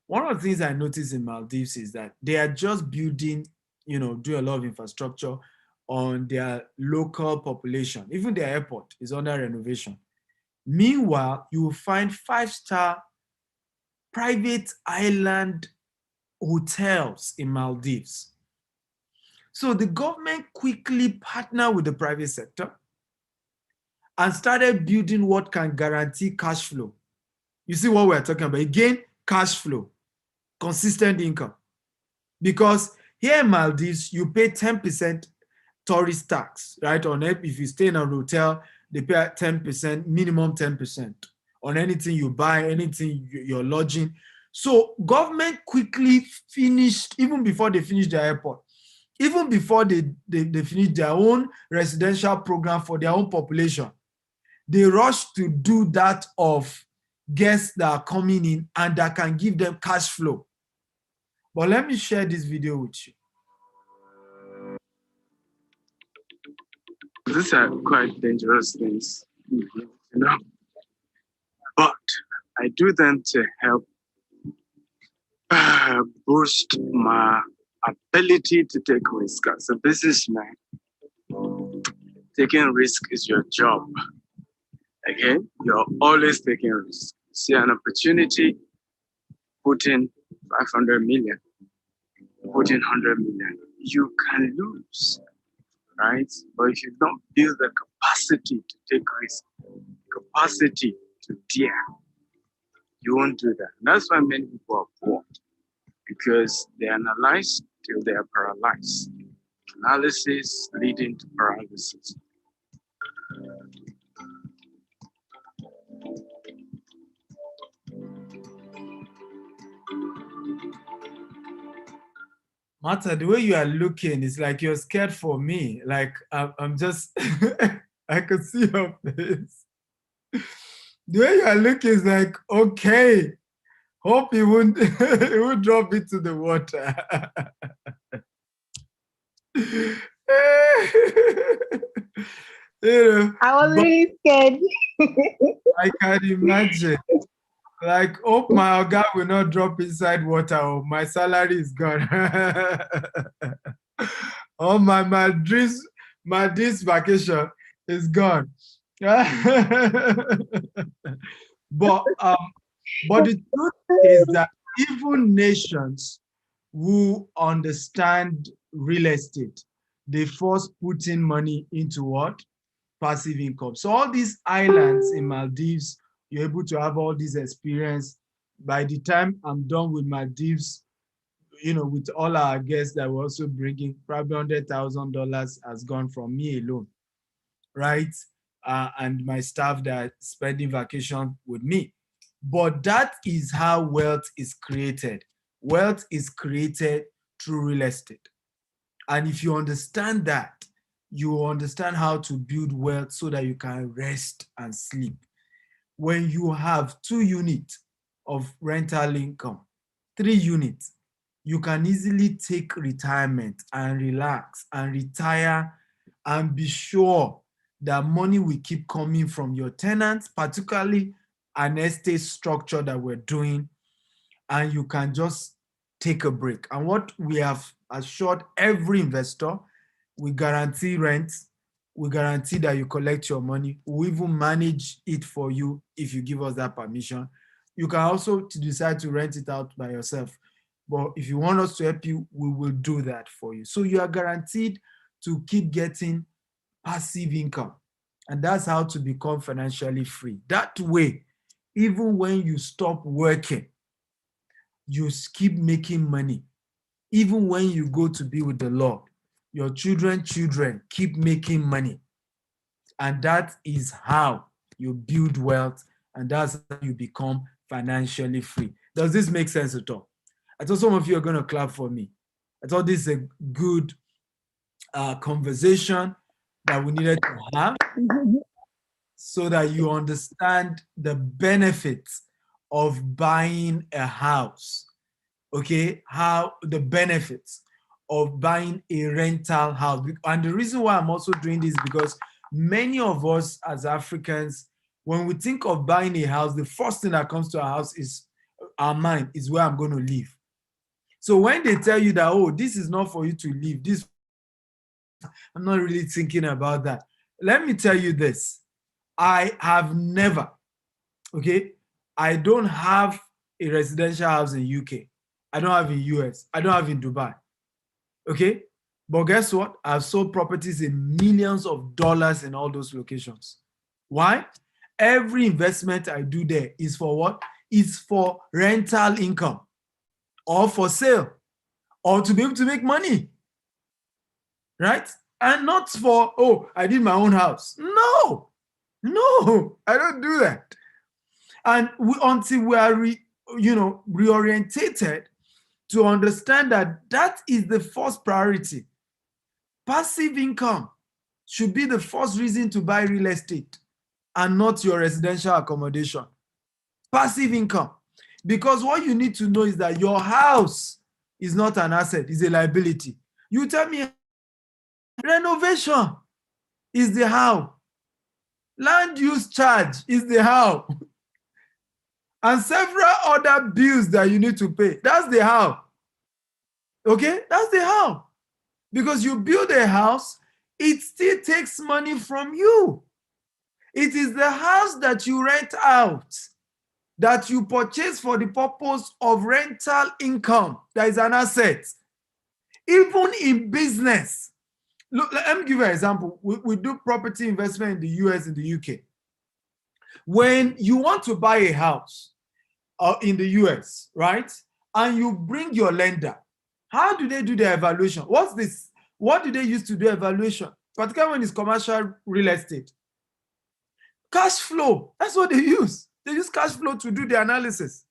One of the things I noticed in Maldives is that they are just building, do a lot of infrastructure on their local population. Even their airport is under renovation. Meanwhile, you will find 5-star private island hotels in Maldives. So the government quickly partnered with the private sector and started building what can guarantee cash flow. You see what we're talking about? Again, cash flow, consistent income. Because here in Maldives, you pay 10% tourist tax, right? On it, if you stay in a hotel, they pay 10%, minimum 10% on anything you buy, anything you're lodging. So government quickly finished, even before they finished the airport, even before they finished their own residential program for their own population, they rushed to do that of guests that are coming in and that can give them cash flow. But let me share this video with you. These are quite dangerous things, but I do them to help boost my ability to take risks as a businessman. Taking risk is your job. Again, you're always taking risks. See an opportunity, put in 500 million, put in 100 million. You can lose, right? But if you don't build the capacity to take risk, capacity to dare, you won't do that. And that's why many people are poor, because they analyze till they are paralyzed. Analysis leading to paralysis. Martha, the way you are looking, it's like you're scared for me. Like I'm just, I can see your face. The way you are looking is like, okay, hope he won't, he won't drop it to the water. I was really scared. I can imagine. Like, hope my Oga will not drop inside water, or my salary is gone. Oh, my Maldives vacation is gone. But the truth is that even nations who understand real estate, they first put in money into what? Passive income. So all these islands in Maldives, you're able to have all this experience. By the time I'm done with Maldives, with all our guests that we're also bringing, probably $100,000 has gone from me alone, right? And my staff that are spending vacation with me. But that is how wealth is created. Wealth is created through real estate. And if you understand that, you understand how to build wealth so that you can rest and sleep. When you have 2 units of rental income, 3 units, you can easily take retirement and relax and retire and be sure that money will keep coming from your tenants, particularly an estate structure that we're doing, and you can just take a break. And what we have assured every investor, we guarantee rent, we guarantee that you collect your money, we even manage it for you if you give us that permission. You can also decide to rent it out by yourself. But if you want us to help you, we will do that for you. So you are guaranteed to keep getting passive income. And that's how to become financially free. That way, even when you stop working, you keep making money. Even when you go to be with the Lord, your children keep making money. And that is how you build wealth, and that's how you become financially free. Does this make sense at all? I thought some of you are going to clap for me. I thought this is a good conversation that we needed to have so that you understand the benefits of buying a house. Okay, how the benefits of buying a rental house. And the reason why I'm also doing this is because many of us as Africans, when we think of buying a house, the first thing that comes to our house is our mind is where I'm going to live. So when they tell you that, oh, this is not for you to live, this, I'm not really thinking about that. Let me tell you this. I have never, okay, I don't have a residential house in UK. I don't have in US. I don't have in Dubai. Okay? But guess what? I've sold properties in millions of dollars in all those locations. Why? Every investment I do there is for what? It's for rental income or for sale or to be able to make money. Right? And not for, oh, I did my own house. No, I don't do that. And until we are reorientated to understand that that is the first priority. Passive income should be the first reason to buy real estate and not your residential accommodation. Passive income. Because what you need to know is that your house is not an asset, it's a liability. You tell me, renovation is the how. Land use charge is the how. And several other bills that you need to pay. That's the how. Okay? That's the how. Because you build a house, it still takes money from you. It is the house that you rent out, that you purchase for the purpose of rental income. That is an asset. Even in business. Look, let me give you an example. We do property investment in the US and the UK. When you want to buy a house in the US, right? And you bring your lender, how do they do the evaluation? What's this? What do they use to do evaluation? Particularly when it's commercial real estate. Cash flow. That's what they use. They use cash flow to do the analysis.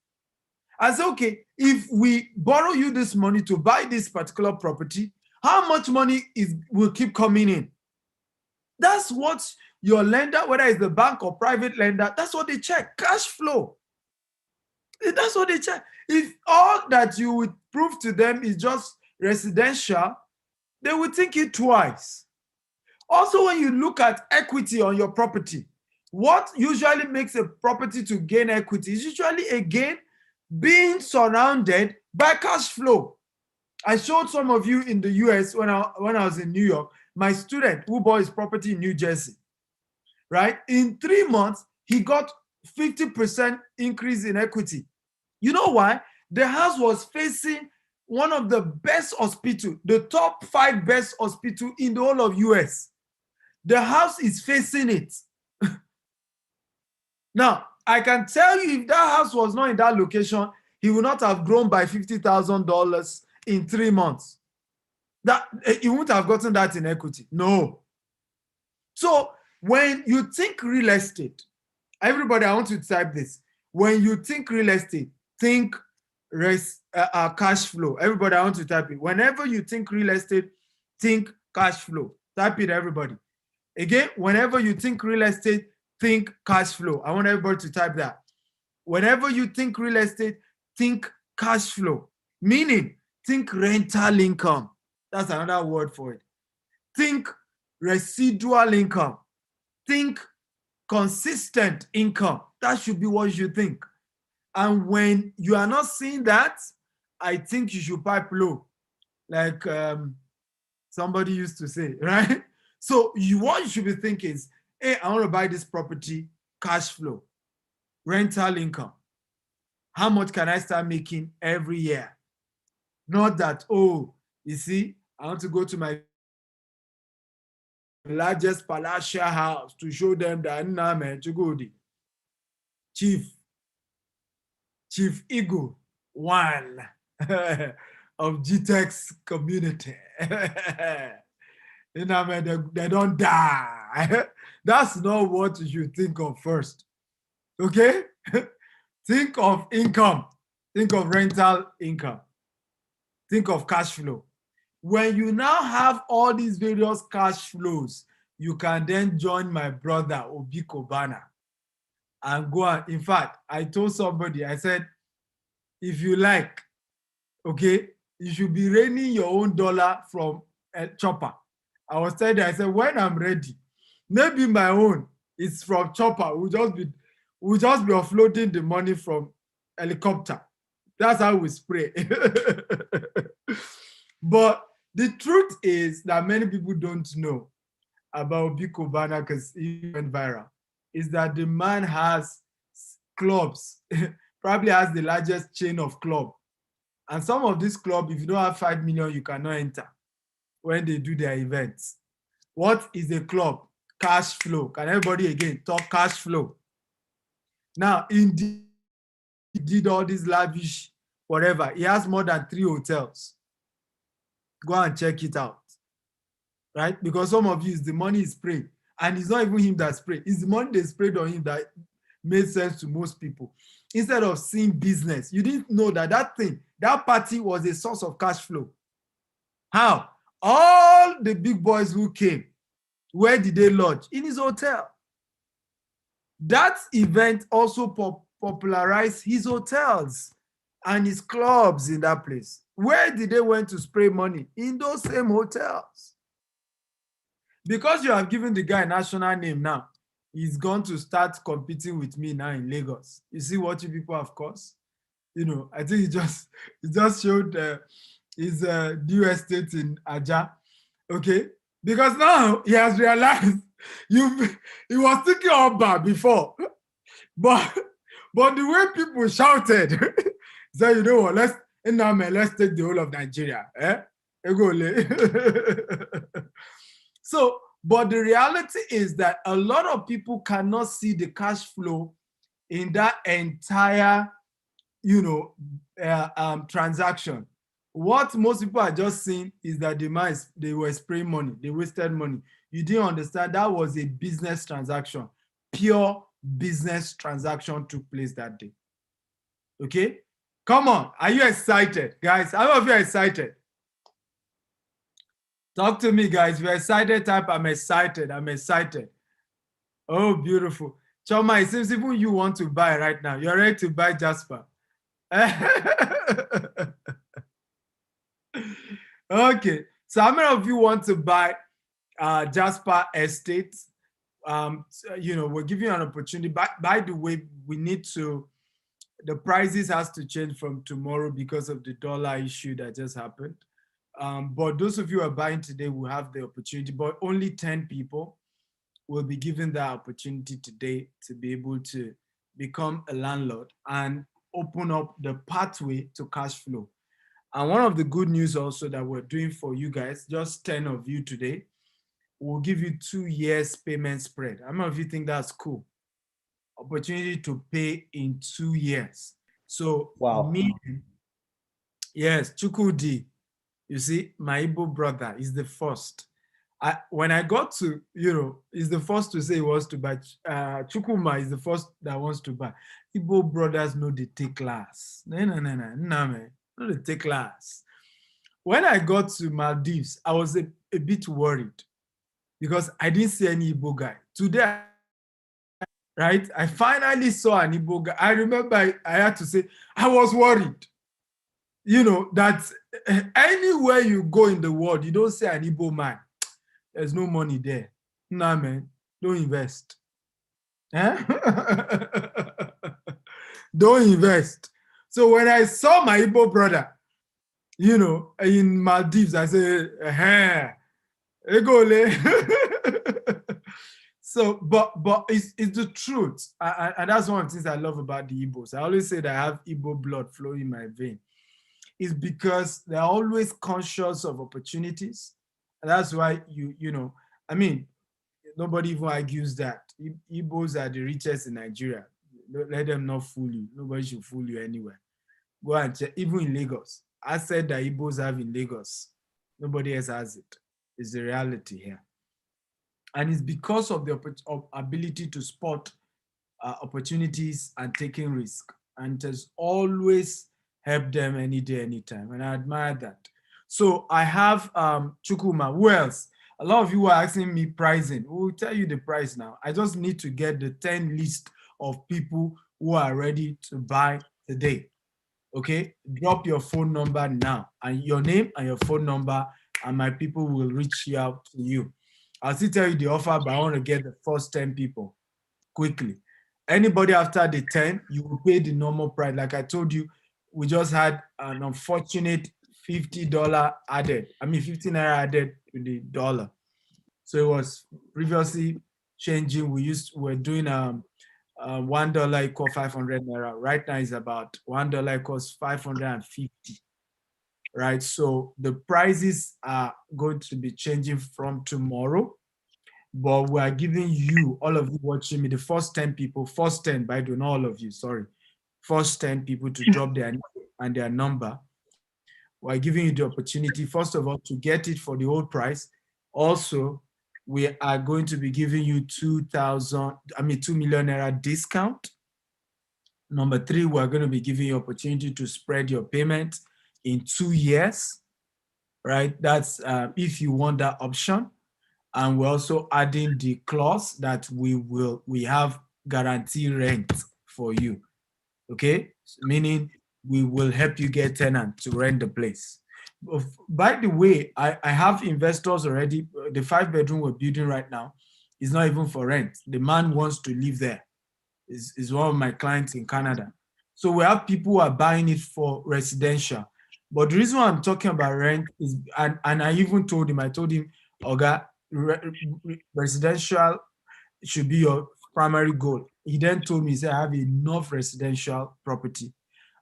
I say, okay, if we borrow you this money to buy this particular property, how much money will keep coming in? That's what your lender, whether it's the bank or private lender, that's what they check. Cash flow. That's what they check. If all that you would prove to them is just residential, they would think it twice. Also, when you look at equity on your property, what usually makes a property to gain equity is usually, again, being surrounded by cash flow. I showed some of you in the US when I was in New York, my student who bought his property in New Jersey, right? In 3 months, he got 50% increase in equity. You know why? The house was facing one of the best hospitals, the top 5 best hospitals in the whole of US. The house is facing it. Now, I can tell you if that house was not in that location, he would not have grown by $50,000 in 3 months. That he wouldn't have gotten that in equity. No. So when you think real estate, everybody, I want you to type this. When you think real estate, think cash flow. Everybody, I want to type it. Whenever you think real estate, think cash flow. Type it, everybody. Again, whenever you think real estate, think cash flow. I want everybody to type that. Whenever you think real estate, think cash flow. Meaning, think rental income. That's another word for it. Think residual income. Think consistent income. That should be what you think. And when you are not seeing that, I think you should pipe low, like somebody used to say, right? So what you should be thinking is, hey, I want to buy this property, cash flow, rental income. How much can I start making every year? Not that, oh, you see, I want to go to my the largest palatial house to show them that Name Chugudi, Chief Eagle, one of GText community. You know, man, they don't die. That's not what you should think of first. Okay? Think of income. Think of rental income. Think of cash flow. When you now have all these various cash flows, you can then join my brother Obi Kobana and go on. In fact, I told somebody, I said, if you like, okay, you should be raining your own dollar from a chopper. I was telling you, I said, when I'm ready, maybe my own is from chopper. We'll just be offloading the money from helicopter. That's how we spray. But the truth is that many people don't know about Biko Bana because he went viral, is that the man has clubs, probably has the largest chain of club. And some of these clubs, if you don't have 5 million, you cannot enter when they do their events. What is a club? Cash flow. Can everybody again talk cash flow? Now, indeed, he did all this lavish, whatever. He has more than 3 hotels. Go and check it out, right? Because some of you, the money is sprayed. And it's not even him that sprayed. It's the money they sprayed on him that made sense to most people. Instead of seeing business, you didn't know that that party was a source of cash flow. How? All the big boys who came, where did they lodge? In his hotel. That event also popularized his hotels and his clubs in that place. Where did they went to spray money? In those same hotels. Because you have given the guy a national name now, he's going to start competing with me now in Lagos. You see what you people have caused? You know, I think he just showed his new estate in Aja. Okay? Because now he has realized he was thinking Oba before. But the way people shouted, so you know what, let's take the whole of Nigeria. So, but the reality is that a lot of people cannot see the cash flow in that entire, transaction. What most people are just seeing is that they were spraying money, they wasted money. You didn't understand that was a business transaction. Pure business transaction took place that day. Okay? Come on, are you excited? Guys, how many of you are excited? Talk to me, guys. If you're excited, type, I'm excited. I'm excited. Oh, beautiful. Choma, it seems even you want to buy right now. You're ready to buy Jasper. Okay. So how many of you want to buy Jasper Estate? We're giving you an opportunity. By the way, the prices has to change from tomorrow because of the dollar issue that just happened. But those of you who are buying today will have the opportunity, but only 10 people will be given that opportunity today to be able to become a landlord and open up the pathway to cash flow. And one of the good news also that we're doing for you guys, just 10 of you today, we'll give you 2 years payment spread. How many of you think that's cool? Opportunity to pay in 2 years. So, wow. Yes, Chukudi. You see, my Igbo brother is the first. When I got to, he's the first to say he wants to buy. Chukuma is the first that wants to buy. Igbo brothers know they take class. No, man. No, they take class. When I got to Maldives, I was a bit worried because I didn't see any Igbo guy. Today, right, I finally saw an Igbo guy. I remember I had to say, I was worried. That anywhere you go in the world, you don't see an Igbo man. There's no money there. Nah, man, don't invest. Don't invest. So when I saw my Igbo brother, in Maldives, I said, Egole. So, but it's the truth. And that's one of the things I love about the Igbos. I always say that I have Igbo blood flowing in my vein. Is because they're always conscious of opportunities. And that's why Nobody even argues that. Igbos are the richest in Nigeria. Let them not fool you. Nobody should fool you anywhere. Go and check. Even in Lagos, I said that Igbos have in Lagos. Nobody else has it. It's the reality here. And it's because of the ability to spot opportunities and taking risk. And it has always helped them any day, anytime. And I admire that. So I have Chukuma. Who else? A lot of you are asking me pricing. We'll tell you the price now. I just need to get the 10 list of people who are ready to buy today. Okay, drop your phone number now and your name and your phone number, and my people will reach you out to you. I'll still tell you the offer, but I want to get the first 10 people quickly. Anybody after the 10, you will pay the normal price. Like I told you, we just had an unfortunate $50 added. I mean, 15 naira added to the dollar. So it was previously changing. We're doing $1 equal 500 naira. Right now is about $1 equals 550. Right. So the prices are going to be changing from tomorrow. But we are giving you, all of you watching me, the first 10 people, first 10, by the way, not all of you, sorry. First 10 people to drop their name and their number. We're giving you the opportunity, first of all, to get it for the old price. Also, we are going to be giving you 2 million naira discount. Number 3, we're going to be giving you opportunity to spread your payment in 2 years, right? That's if you want that option. And we're also adding the clause that we have guarantee rent for you, okay? Meaning we will help you get tenant to rent the place. By the way, I have investors already. The 5-bedroom we're building right now is not even for rent. The man wants to live there. Is one of my clients in Canada. So we have people who are buying it for residential. But the reason why I'm talking about rent is, and I even told him, Oga, residential should be your primary goal. He then told me, he said, I have enough residential property.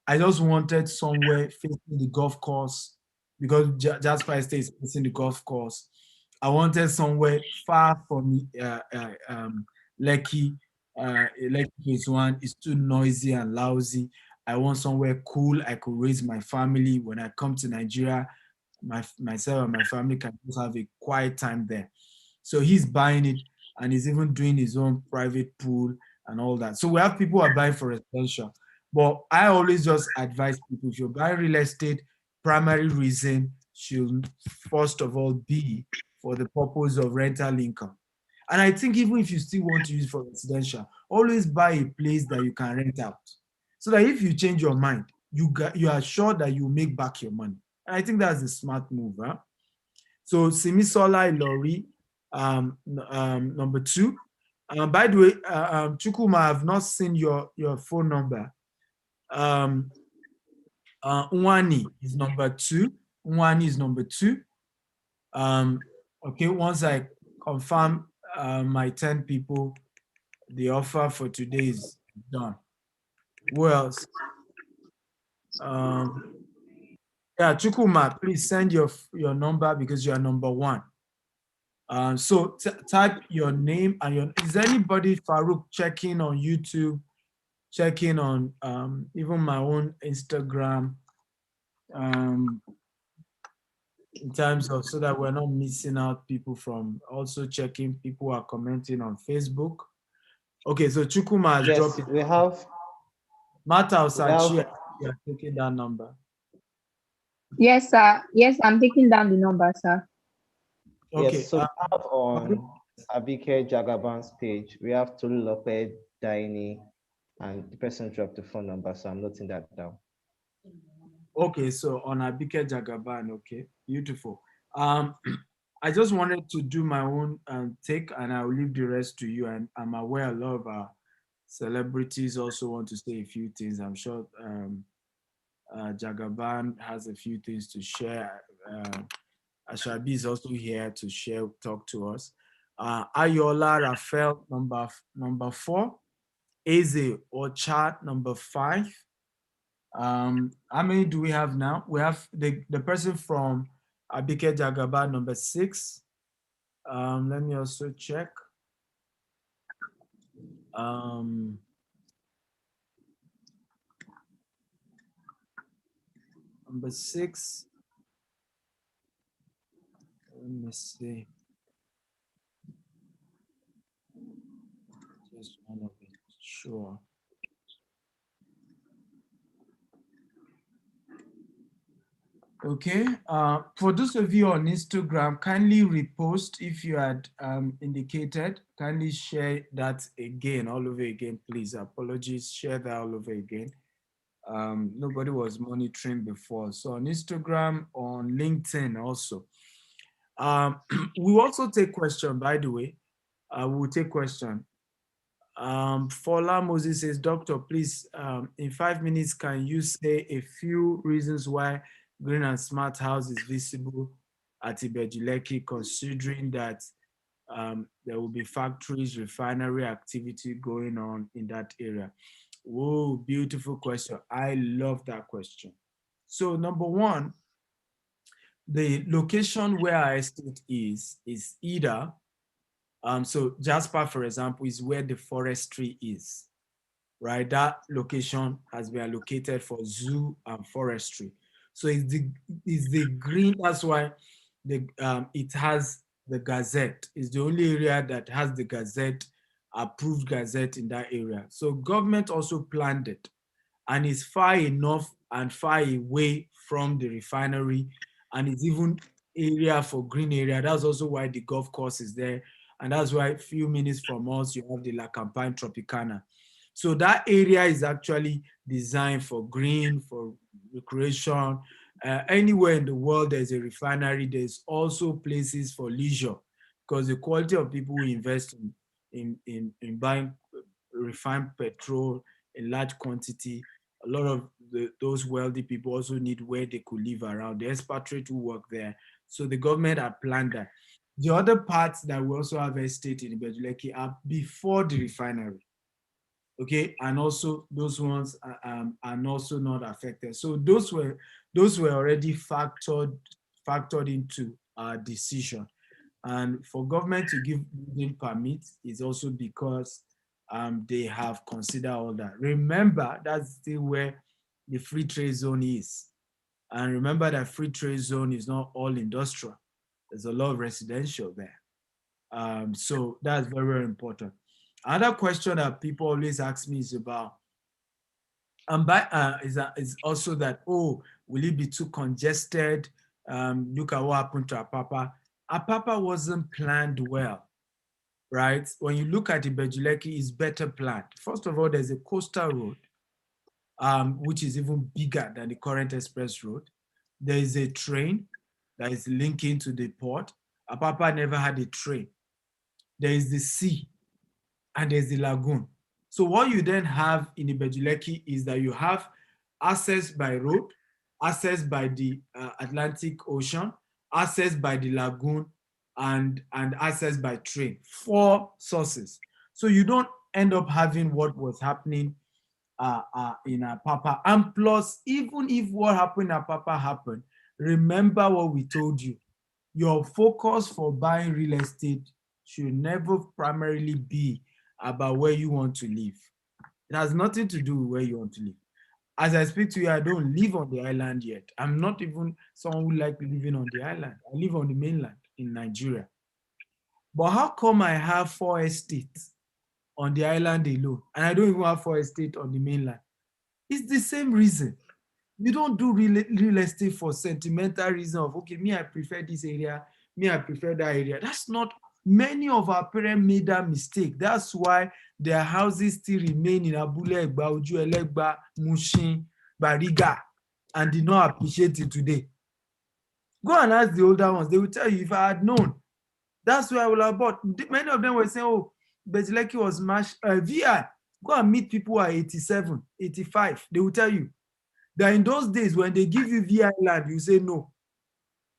I just wanted somewhere facing the golf course because Jasper Estate is facing the golf course. I wanted somewhere far from Lekki. Lekki phase 1 is too noisy and lousy. I want somewhere cool. I could raise my family. When I come to Nigeria, myself and my family can just have a quiet time there. So he's buying it, and he's even doing his own private pool and all that. So we have people who are buying for residential. But I always just advise people, if you're buying real estate, primary reason should first of all be for the purpose of rental income. And I think even if you still want to use for residential, always buy a place that you can rent out. So that if you change your mind, you are sure that you make back your money. And I think that's a smart move. Huh? So Simisola Ilori, number 2. By the way, Chukuma, I have not seen your phone number. Nwani is number 2. Nwani is number 2. Okay, once I confirm my 10 people, the offer for today is done. Who else? Yeah, Chukuma, please send your number because you are number 1. So type your name and is anybody, Farouk, checking on YouTube, checking on even my own Instagram, in terms of, so that we're not missing out people from also checking, people who are commenting on Facebook. Okay, so Chukuma has dropped it. We have Martha Osachi, you are taking that number. Yes, sir. Yes, I'm taking down the number, sir. Okay. Yes, so we have on Abike Jagaban's page, we have Tolulope Daini, and the person dropped the phone number, so I'm noting that down. Okay, so on Abike Jagaban, okay, beautiful. I just wanted to do my own take, and I'll leave the rest to you. And I'm aware a lot of our celebrities also want to say a few things. I'm sure Jagaban has a few things to share. Ashabi is also here to share, talk to us. Ayola Raphael, number 4. Eze Ocha, number 5. How many do we have now? We have the person from Abike Jagaba, number 6. Let me also check. Um, Number 6. Let me see. Just one of it. Sure. Okay. For those of you on Instagram, kindly repost if you had indicated. Kindly share that again, all over again, please. Apologies. Share that all over again. Nobody was monitoring before. So on Instagram, on LinkedIn also. We also take question, by the way. We'll take question. Fola Moses says, Doctor, please, in 5 minutes, can you say a few reasons why green and smart house is visible at Ibeju Lekki, considering that there will be factories, refinery activity going on in that area? Whoa, beautiful question. I love that question. So number one, the location where our estate is either, so Jasper, for example, is where the forestry is, right? That location has been allocated for zoo and forestry. So it's the green, that's why it has the gazette. It's the only area that has the gazette, approved gazette in that area. So government also planned it, and it's far enough and far away from the refinery, and it's even area for green area. That's also why the golf course is there, and that's why a few minutes from us you have the La Campagne Tropicana. So that area is actually designed for green, for recreation. Anywhere in the world there's a refinery, there's also places for leisure, because the quality of people who invest in buying refined petrol in large quantity, a lot of those wealthy people also need where they could live around. The expatriate who work there. So the government had planned that. The other parts that we also have estate in Ibeju Lekki are before the refinery. Okay, and also those ones are also not affected. So those were already factored into our decision. And for government to give building permits is also because they have considered all that. Remember, that's still where the free trade zone is. And remember that free trade zone is not all industrial. There's a lot of residential there. So that's very, very important. Another question that people always ask me is about, is also that, oh, will it be too congested? Look at what happened to Apapa. Apapa wasn't planned well, right? When you look at Ibeju Lekki, it's better planned. First of all, there's a coastal road, which is even bigger than the current express road. There is a train that is linking to the port. Apapa never had a train. There is the sea, and there's the lagoon. So what you then have in Ibeju Lekki is that you have access by road, access by the Atlantic Ocean, access by the lagoon, and access by train. 4 sources. So you don't end up having what was happening in Apapa. And plus, even if what happened in Apapa happened, remember what we told you. Your focus for buying real estate should never primarily be about where you want to live. It has nothing to do with where you want to live. As I speak to you, I don't live on the island yet. I'm not even someone who likes living on the island. I live on the mainland in Nigeria. But how come I have 4 estates on the island alone, and I don't even have 4 estates on the mainland? It's the same reason. You don't do real estate for sentimental reason of, okay, me, I prefer this area, me, I prefer that area. That's not, many of our parents made that mistake. That's why their houses still remain in Abule Egba, Oju Elegba, Mushin, Bariga, and did not appreciate it today. Go and ask the older ones. They will tell you, if I had known, that's where I would have bought. Many of them were saying, oh, Ibeju Lekki was mashed. VI, go and meet people who are 87, 85. They will tell you that in those days, when they give you VI land, you say no.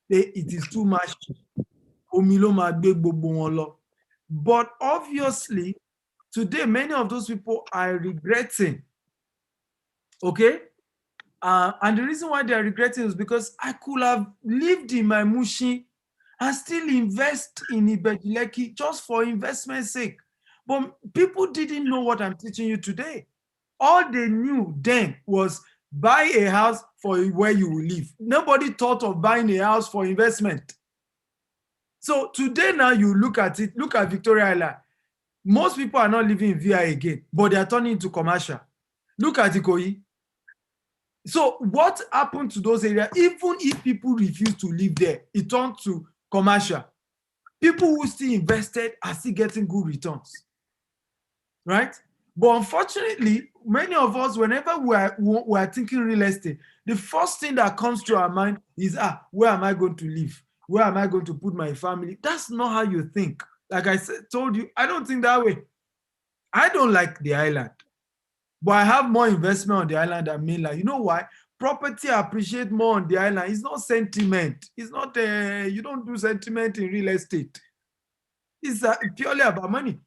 It is too much. But obviously, today, many of those people are regretting. Okay? And the reason why they are regretting is because I could have lived in my Mushi and still invest in Ibeju Lekki just for investment's sake. But people didn't know what I'm teaching you today. All they knew then was buy a house for where you will live. Nobody thought of buying a house for investment. So today now you look at it, look at Victoria Island. Most people are not living in VI again, but they are turning into commercial. Look at Ikoyi. So what happened to those areas? Even if people refuse to live there, it turned to commercial. People who still invested are still getting good returns, right? But unfortunately, many of us, whenever we are thinking real estate, the first thing that comes to our mind is, where am I going to live? Where am I going to put my family? That's not how you think. Like I told you, I don't think that way. I don't like the island, but I have more investment on the island than mainland. You know why? Property appreciate more on the island. It's not sentiment. It's not, you don't do sentiment in real estate. It's purely about money.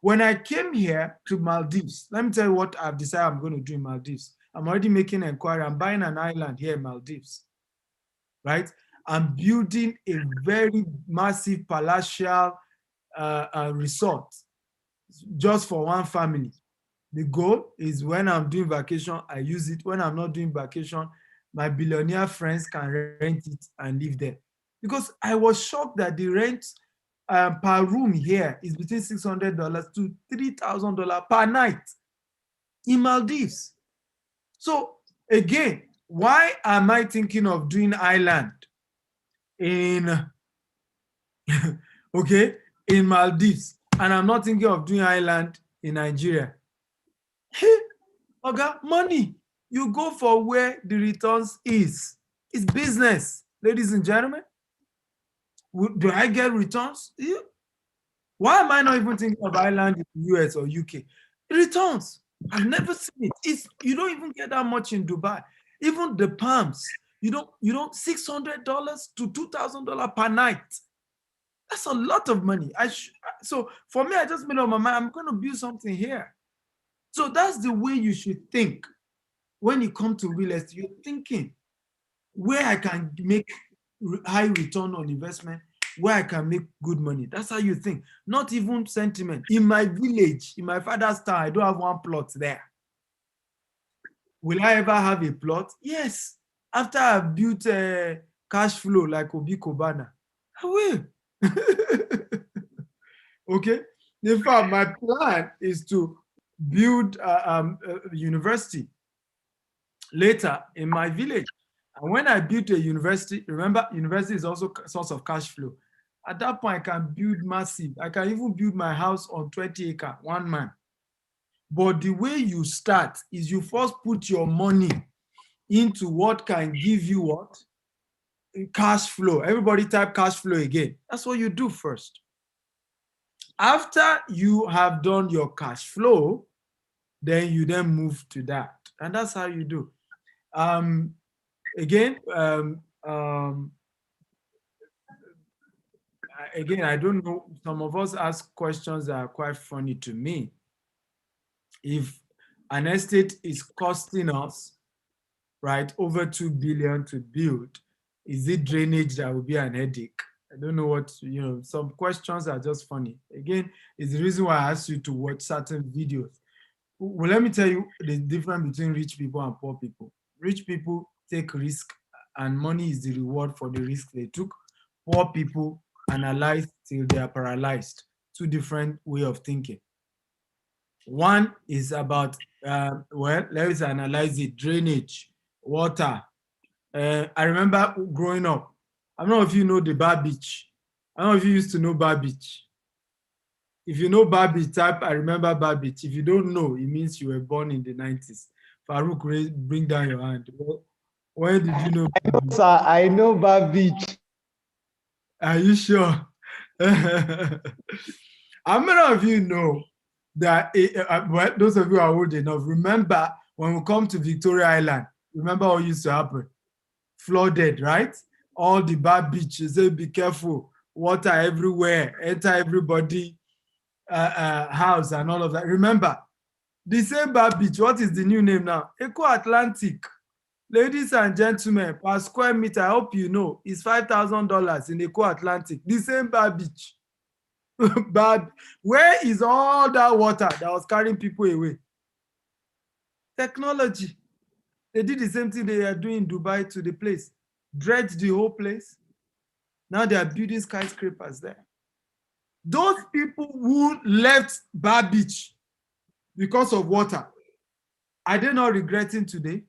When I came here to Maldives, let me tell you what I've decided I'm going to do in Maldives. I'm already making an inquiry. I'm buying an island here in Maldives, right? I'm building a very massive palatial resort just for one family. The goal is when I'm doing vacation, I use it. When I'm not doing vacation, my billionaire friends can rent it and live there. Because I was shocked that the rent per room here is between $600 to $3,000 per night in Maldives. So again, why am I thinking of doing island in okay, in Maldives, and I'm not thinking of doing island in Nigeria? Okay, money. You go for where the returns is. It's business, ladies and gentlemen. Do I get returns? Yeah. Why am I not even thinking of island in the US or UK? Returns. I've never seen it. You don't even get that much in Dubai. Even the palms, you don't $600 to $2,000 per night. That's a lot of money. So for me, I just made up my mind, I'm going to build something here. So that's the way you should think when you come to real estate. You're thinking where I can make high return on investment, where I can make good money. That's how you think, not even sentiment. In my village, in my father's town, I don't have one plot there. Will I ever have a plot? Yes. After I've built a cash flow like Obi Kobana, I will. Okay. In fact, my plan is to build a university later in my village. And when I build a university, remember, university is also a source of cash flow. At that point, I can build massive. I can even build my house on 20 acres, one man. But the way you start is you first put your money into what can give you what? Cash flow. Everybody type cash flow again. That's what you do first. After you have done your cash flow, then you then move to that. And that's how you do. Again, I don't know. Some of us ask questions that are quite funny to me. If an estate is costing us, right, over 2 billion to build, is it drainage that will be an headache? I don't know what, some questions are just funny. Again, it's the reason why I asked you to watch certain videos. Well, let me tell you the difference between rich people and poor people. Rich people take risk and money is the reward for the risk they took. Poor people analyze till they are paralyzed. Two different way of thinking. One is about, let's analyze it, drainage, water. I remember growing up, I don't know if you know the Bar Beach. I don't know if you used to know Bar Beach. If you know Bar Beach, type I remember Bar Beach. If you don't know, it means you were born in the 90s. Farouk, bring down your hand. When did you know? Sir, I know Bar Beach. Are you sure? How many of you know that, well, those of you who are old enough, remember when we come to Victoria Island, remember what used to happen? Flooded, right? All the Bar beaches, say be careful, water everywhere, enter everybody house and all of that. Remember, the same Bar Beach, what is the new name now? Eco Atlantic. Ladies and gentlemen, per square meter, I hope you know, is $5,000 in Eco Atlantic, the same Bar Beach. But where is all that water that was carrying people away? Technology. They did the same thing they are doing in Dubai to the place. Dredged the whole place. Now they are building skyscrapers there. Those people who left Bar Beach because of water, are they not regretting today?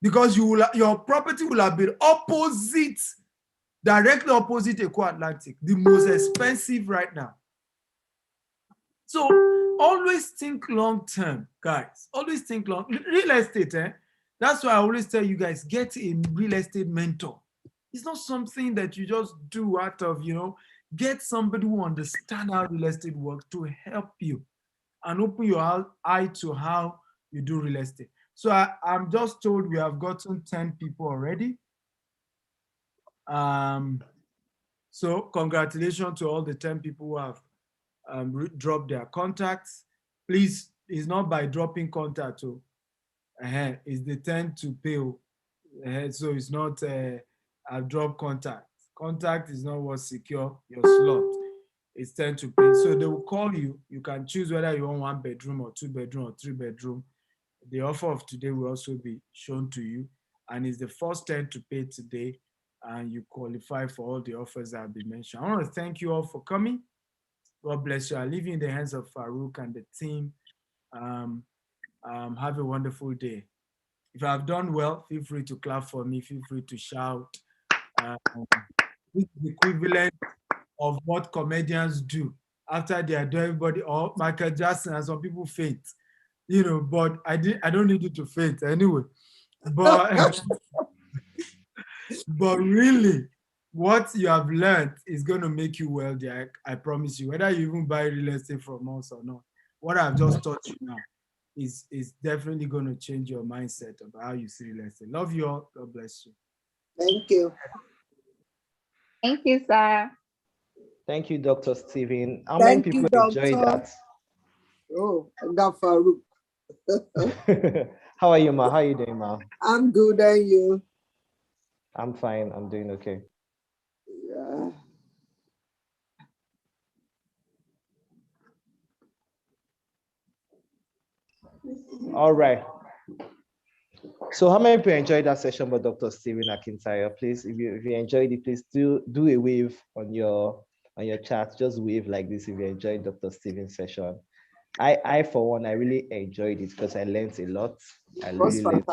Because your property will have been opposite, directly opposite Eco Atlantic, the most expensive right now. So always think long term, guys. Always think long. Real estate, that's why I always tell you guys, get a real estate mentor. It's not something that you just do out of, get somebody who understands how real estate works to help you and open your eye to how you do real estate. So I'm just told we have gotten 10 people already. So congratulations to all the 10 people who have dropped their contacts. Please, it's not by dropping contact. It's the 10 to pay. So it's not I've dropped contact. Contact is not what secure your slot. It's 10 to pay. So they will call you. You can choose whether you want 1 bedroom or 2 bedroom or 3 bedroom. The offer of today will also be shown to you. And it's the first 10 to pay today. And you qualify for all the offers that have been mentioned. I want to thank you all for coming. God bless you. I leave you in the hands of Farouk and the team. Have a wonderful day. If I've done well, feel free to clap for me. Feel free to shout. This is the equivalent of what comedians do after they are doing everybody, or Michael Jackson, and some people faint. But I don't need you to faint anyway. But but really, what you have learned is going to make you wealthy. I promise you. Whether you even buy real estate from us or not, what I've just taught you now is definitely going to change your mindset about how you see real estate. Love you all. God bless you. Thank you. Thank you, sir. Thank you, Dr. Stephen. How many people enjoyed that? Oh, I got Farouk. How are you, Ma? How are you doing, Ma? I'm good, and you? I'm fine. I'm doing okay. Yeah. All right. So how many people enjoyed that session by Dr. Stephen Akintayo? Please, if you enjoyed it, please do a wave on your chat. Just wave like this if you enjoyed Dr. Stephen's session. I for one, I really enjoyed it because I learned a lot. I really learned.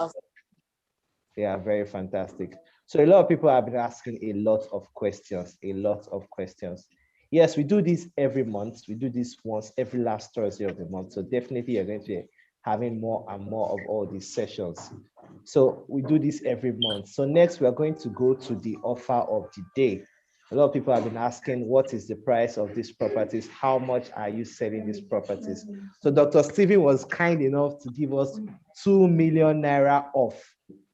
Yeah, very fantastic. So a lot of people have been asking a lot of questions. Yes, we do this every month. We do this once every last Thursday of the month. So definitely you're going to be having more and more of all these sessions. So we do this every month. So next we are going to go to the offer of the day. A lot of people have been asking, what is the price of these properties? How much are you selling these properties? So Dr. Stephen was kind enough to give us 2 million naira off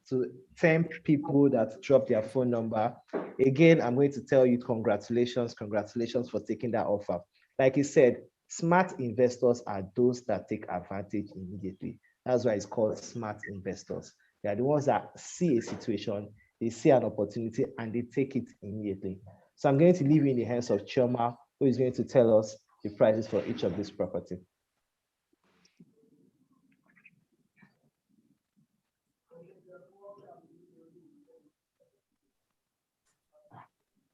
to 10 people that dropped their phone number. Again, I'm going to tell you congratulations for taking that offer. Like he said, smart investors are those that take advantage immediately. That's why it's called smart investors. They are the ones that see a situation, they see an opportunity, and they take it immediately. So I'm going to leave you in the hands of Chioma, who is going to tell us the prices for each of these properties.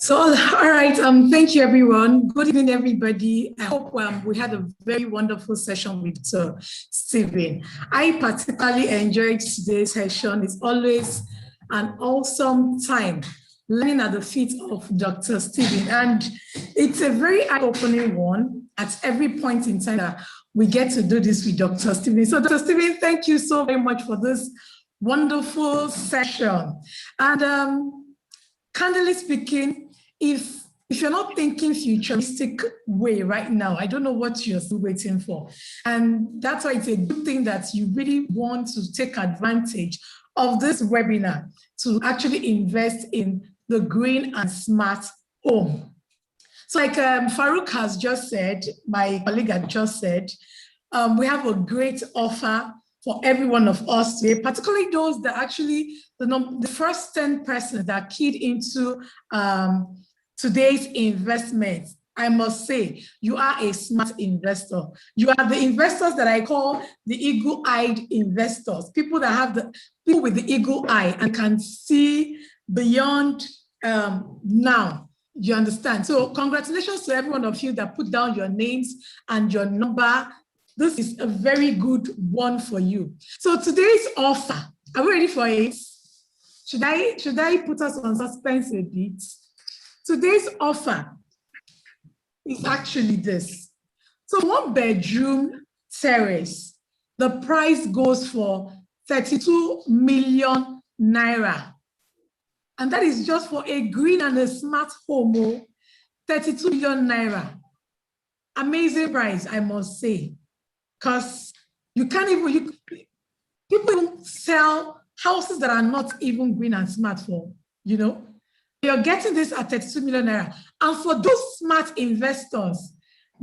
So, all right, thank you, everyone. Good evening, everybody. I hope we had a very wonderful session with Stephen. I particularly enjoyed today's session. It's always an awesome time learning at the feet of Dr. Stephen. And it's a very eye-opening one at every point in time that we get to do this with Dr. Stephen. So, Dr. Stephen, thank you so very much for this wonderful session. And candidly speaking, if you're not thinking futuristic way right now, I don't know what you're still waiting for. And that's why it's a good thing that you really want to take advantage of this webinar to actually invest in the green and smart home. So like Farouk has just said, my colleague had just said, we have a great offer for every one of us today, particularly those that actually, the first 10 persons that keyed into today's investment I must say, you are a smart investor. You are the investors that I call the eagle-eyed investors, people with the eagle eye and can see beyond now. You understand? So congratulations to every one of you that put down your names and your number. This is a very good one for you. So today's offer, are we ready for it? Should I put us on suspense a bit? Today's offer is actually this. So 1-bedroom terrace, the price goes for 32 million naira. And that is just for a green and a smart home, 32 million naira. Amazing price, I must say. Because you can't even, people sell houses that are not even green and smart for, You're getting this at 32 million naira. And for those smart investors,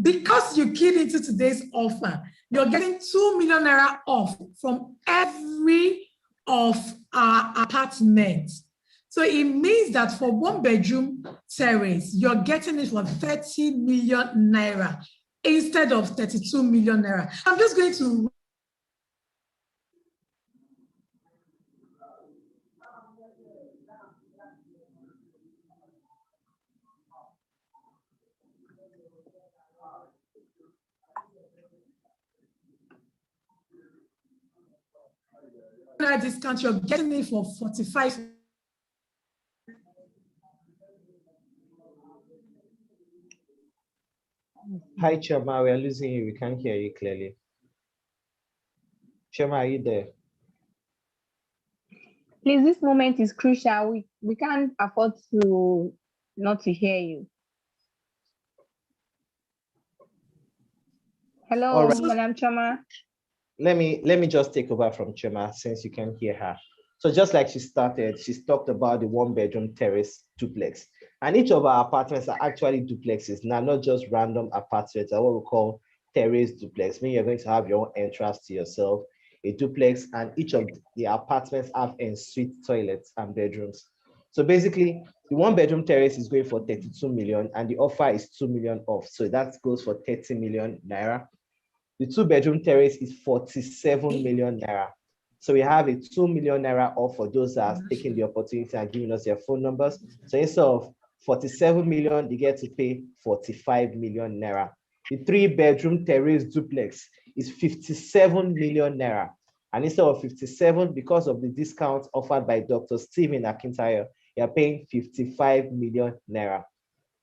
because you keyed into today's offer, you're getting 2 million naira off from every of our apartments. So it means that for 1-bedroom terrace, you're getting it for 30 million naira instead of 32 million naira. I'm just going to discount, you're getting it for 45. Hi, Chema, we are losing you. We can't hear you clearly. Chema, are you there? Please, this moment is crucial. We can't afford to not to hear you. Hello, All right. Madam Choma. Let me just take over from Chema since you can hear her. So just like she started, she's talked about the 1-bedroom terrace duplex. And each of our apartments are actually duplexes, now not just random apartments, are what we call terrace duplex, meaning you're going to have your own entrance to yourself, a duplex, and each of the apartments have ensuite toilets and bedrooms. So basically, the 1-bedroom terrace is going for 32 million and the offer is 2 million off. So that goes for 30 million naira. The 2-bedroom terrace is 47 million naira. So we have a 2 million naira off for those that are taking the opportunity and giving us their phone numbers. So instead of 47 million, they get to pay 45 million naira. The 3-bedroom terrace duplex is 57 million naira. And instead of 57, because of the discount offered by Dr. Stephen Akintayo, you are paying 55 million naira.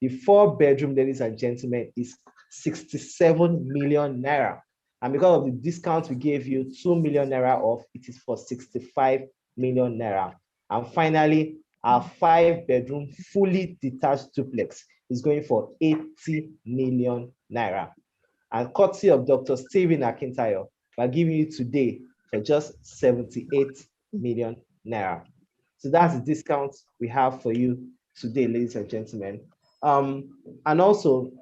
The 4-bedroom, ladies and gentlemen, is 67 million naira. And because of the discount we gave you, 2 million naira off, it is for 65 million naira. And finally, our 5-bedroom fully detached duplex is going for 80 million naira. And courtesy of Dr. Stephen Akintayo, we're giving you today for just 78 million naira. So that's the discount we have for you today, ladies and gentlemen. And also,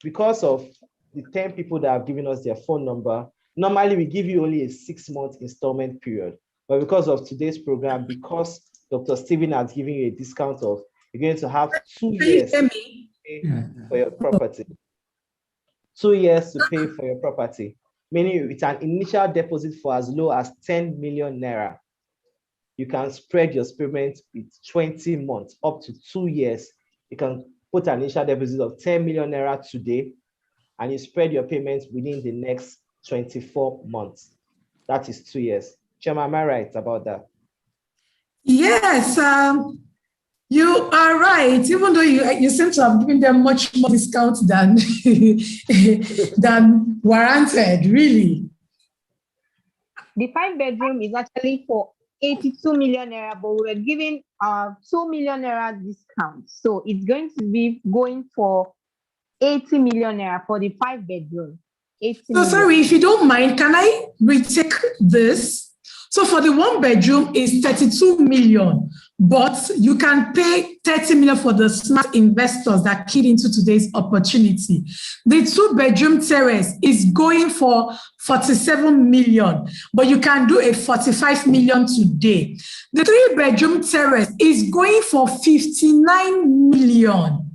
because of the 10 people that have given us their phone number, normally we give you only a 6-month installment period. But because of today's program, because Dr. Stephen has given you a discount of, you're going to have 2 years to pay for your property. 2 years to pay for your property, meaning it's an initial deposit for as low as 10 million naira. You can spread your payment with 20 months, up to 2 years. You can put an initial deposit of 10 million naira today, and you spread your payments within the next 24 months. That is 2 years. Chema, am I right about that? Yes, you are right. Even though you seem to have given them much more discount than than warranted, really. The 5-bedroom is actually for 82 million naira, but we're giving 2 million naira discount. So it's going to be going for 80 million naira for the 5-bedroom. So sorry, if you don't mind, can I retake this? So for the 1-bedroom is 32 million, but you can pay 30 million for the smart investors that keyed into today's opportunity. The 2-bedroom terrace is going for 47 million, but you can do a 45 million today. The 3-bedroom terrace is going for 59 million.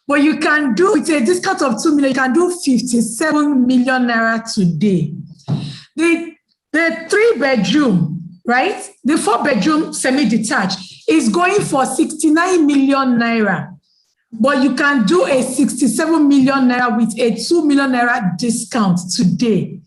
But you can do, with a discount of 2 million, you can do 57 million naira today. The 3-bedroom, right? The 4-bedroom semi-detached is going for 69 million naira. But you can do a 67 million naira with a 2 million naira discount today.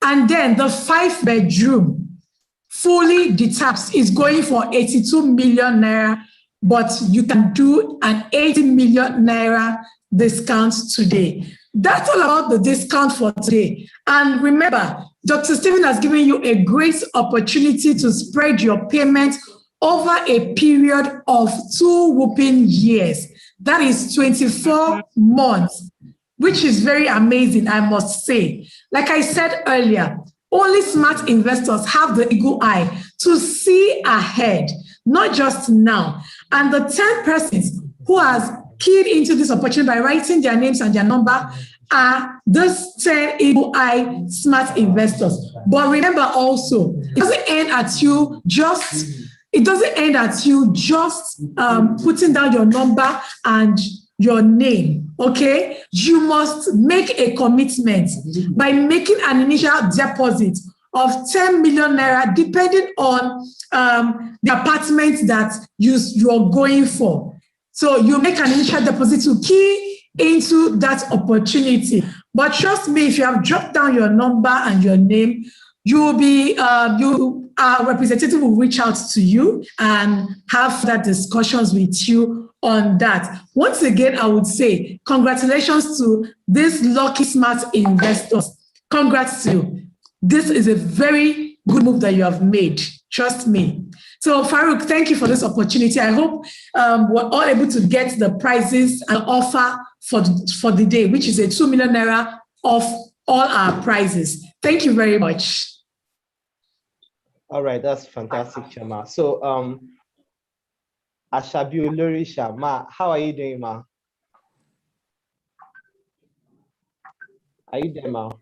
And then the 5-bedroom, fully detached, is going for 82 million naira, but you can do an 80 million naira discount today. That's all about the discount for today. And remember, Dr. Stephen has given you a great opportunity to spread your payment over a period of 2 whooping years. That is 24 months, which is very amazing, I must say. Like I said earlier, only smart investors have the eagle eye to see ahead, not just now. And the 10 persons who has keyed into this opportunity by writing their names and their number are those 10 eagle eye smart investors. But remember also, it doesn't end at you just putting down your number and your name, okay? You must make a commitment by making an initial deposit of 10 million naira, depending on the apartment that you're going for. So you make an initial deposit to key into that opportunity. But trust me, if you have dropped down your number and your name, you will be, our representative will reach out to you and have further discussions with you on that. Once again, I would say congratulations to these lucky smart investors. Congrats to you. This is a very good move that you have made. Trust me. So Farouk, thank you for this opportunity. I hope we're all able to get the prizes and offer for the day, which is a 2 million naira off all our prizes. Thank you very much. All right, that's fantastic, Chama. So Ashabi Olorisha, Ma, how are you doing, Ma? Are you there, Ma?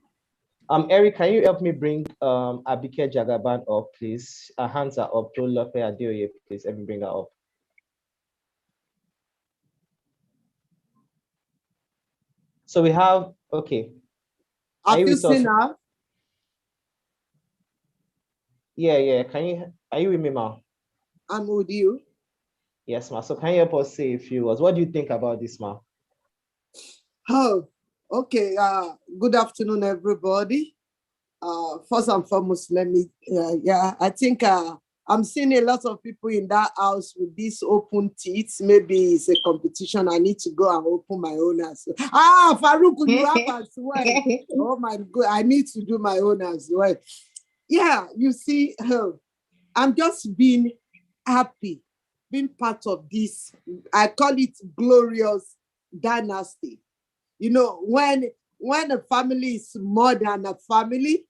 Eric, can you help me bring Abike Jagaban up, please? Her hands are up. Tolulope Adeoye, please let me bring her up. So we have, okay. Have you seen her? Yeah. Are you with me, Ma? I'm with you. Yes, Ma. So can you help us say a few words? What do you think about this, Ma? Oh, okay. Good afternoon, everybody. First and foremost, let me, I think I'm seeing a lot of people in that house with these open teeth. Maybe it's a competition. I need to go and open my own as well. Farouk, you have as well. Oh my God, I need to do my own as well. Yeah, you see, I'm just being happy, being part of this. I call it glorious dynasty. You know, when a family is more than a family,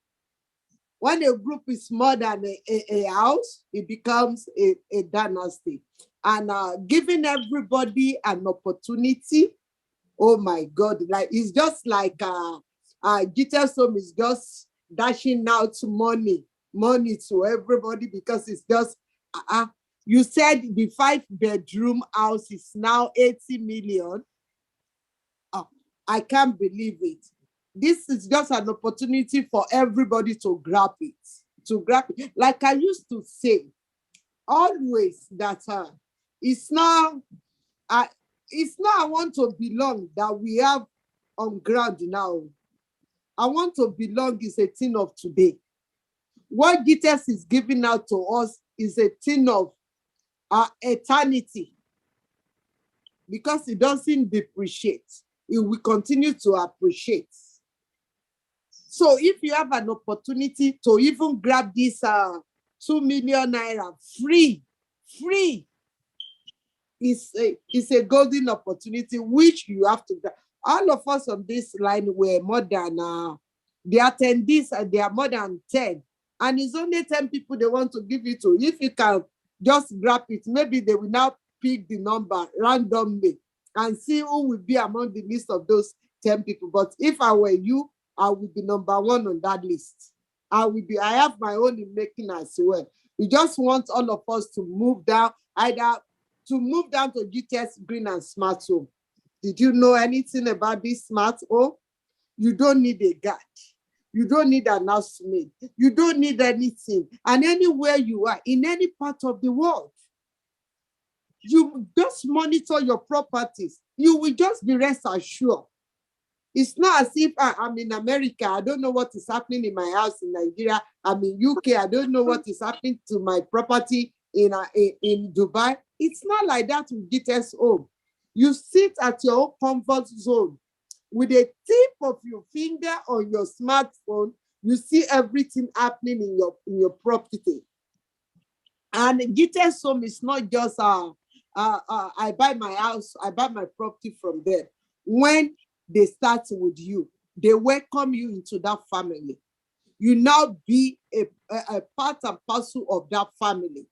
when a group is more than a house, it becomes a dynasty. And giving everybody an opportunity, oh my God, like it's just like GText is just dashing out money to everybody because it's just, you said the 5-bedroom house is now 80 million. Oh, I can't believe it. This is just an opportunity for everybody to grab it. Like I used to say, always that it's not I want to belong that we have on ground now. I want to belong is a thing of today. What GText is giving out to us is a thing of eternity, because it doesn't depreciate. It will continue to appreciate. So if you have an opportunity to even grab this 2 million naira free, it's a golden opportunity which you have to grab. All of us on this line were more than, the attendees, they are more than 10. And it's only 10 people they want to give it to. If you can just grab it, maybe they will now pick the number randomly and see who will be among the list of those 10 people. But if I were you, I would be number 1 on that list. I have my own in making as well. We just want all of us to move down, either to move down to GText Green and Smart Home. Did you know anything about this smart home? You don't need a guard. You don't need an housemaid. You don't need anything. And anywhere you are, in any part of the world, you just monitor your properties. You will just be rest assured. It's not as if I'm in America. I don't know what is happening in my house in Nigeria. I'm in UK. I don't know what is happening to my property in Dubai. It's not like that with GText home. You sit at your own comfort zone. With a tip of your finger on your smartphone, you see everything happening in your property. And GText home is not just I buy my house, I buy my property from them. When they start with you, they welcome you into that family. You now be a part and parcel of that family.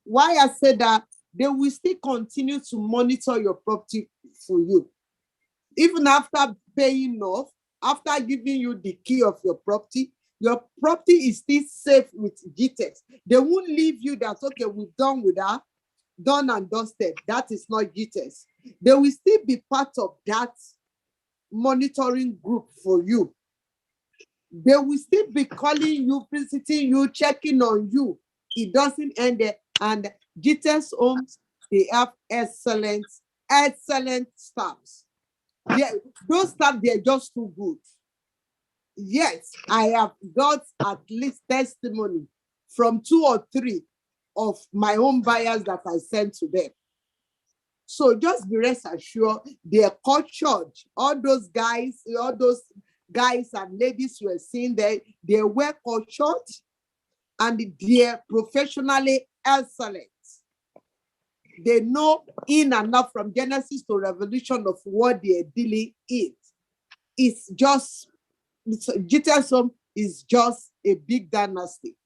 Why I say that, they will still continue to monitor your property for you. Even after paying off, after giving you the key of your property is still safe with GText. They won't leave you that, okay, we've done with that, done and dusted. That is not GText. They will still be part of that monitoring group for you. They will still be calling you, visiting you, checking on you. It doesn't end there. And GText homes, they have excellent staffs. Yeah, those staff, they're just too good. Yes, I have got at least testimony from 2 or 3 of my own buyers that I sent to them. So just be rest assured, they're cultured. All those guys and ladies you are seeing there, they were cultured and they're professionally excellent. They know in and out from Genesis to Revelation of what they're dealing in. GText home is just a big dynasty,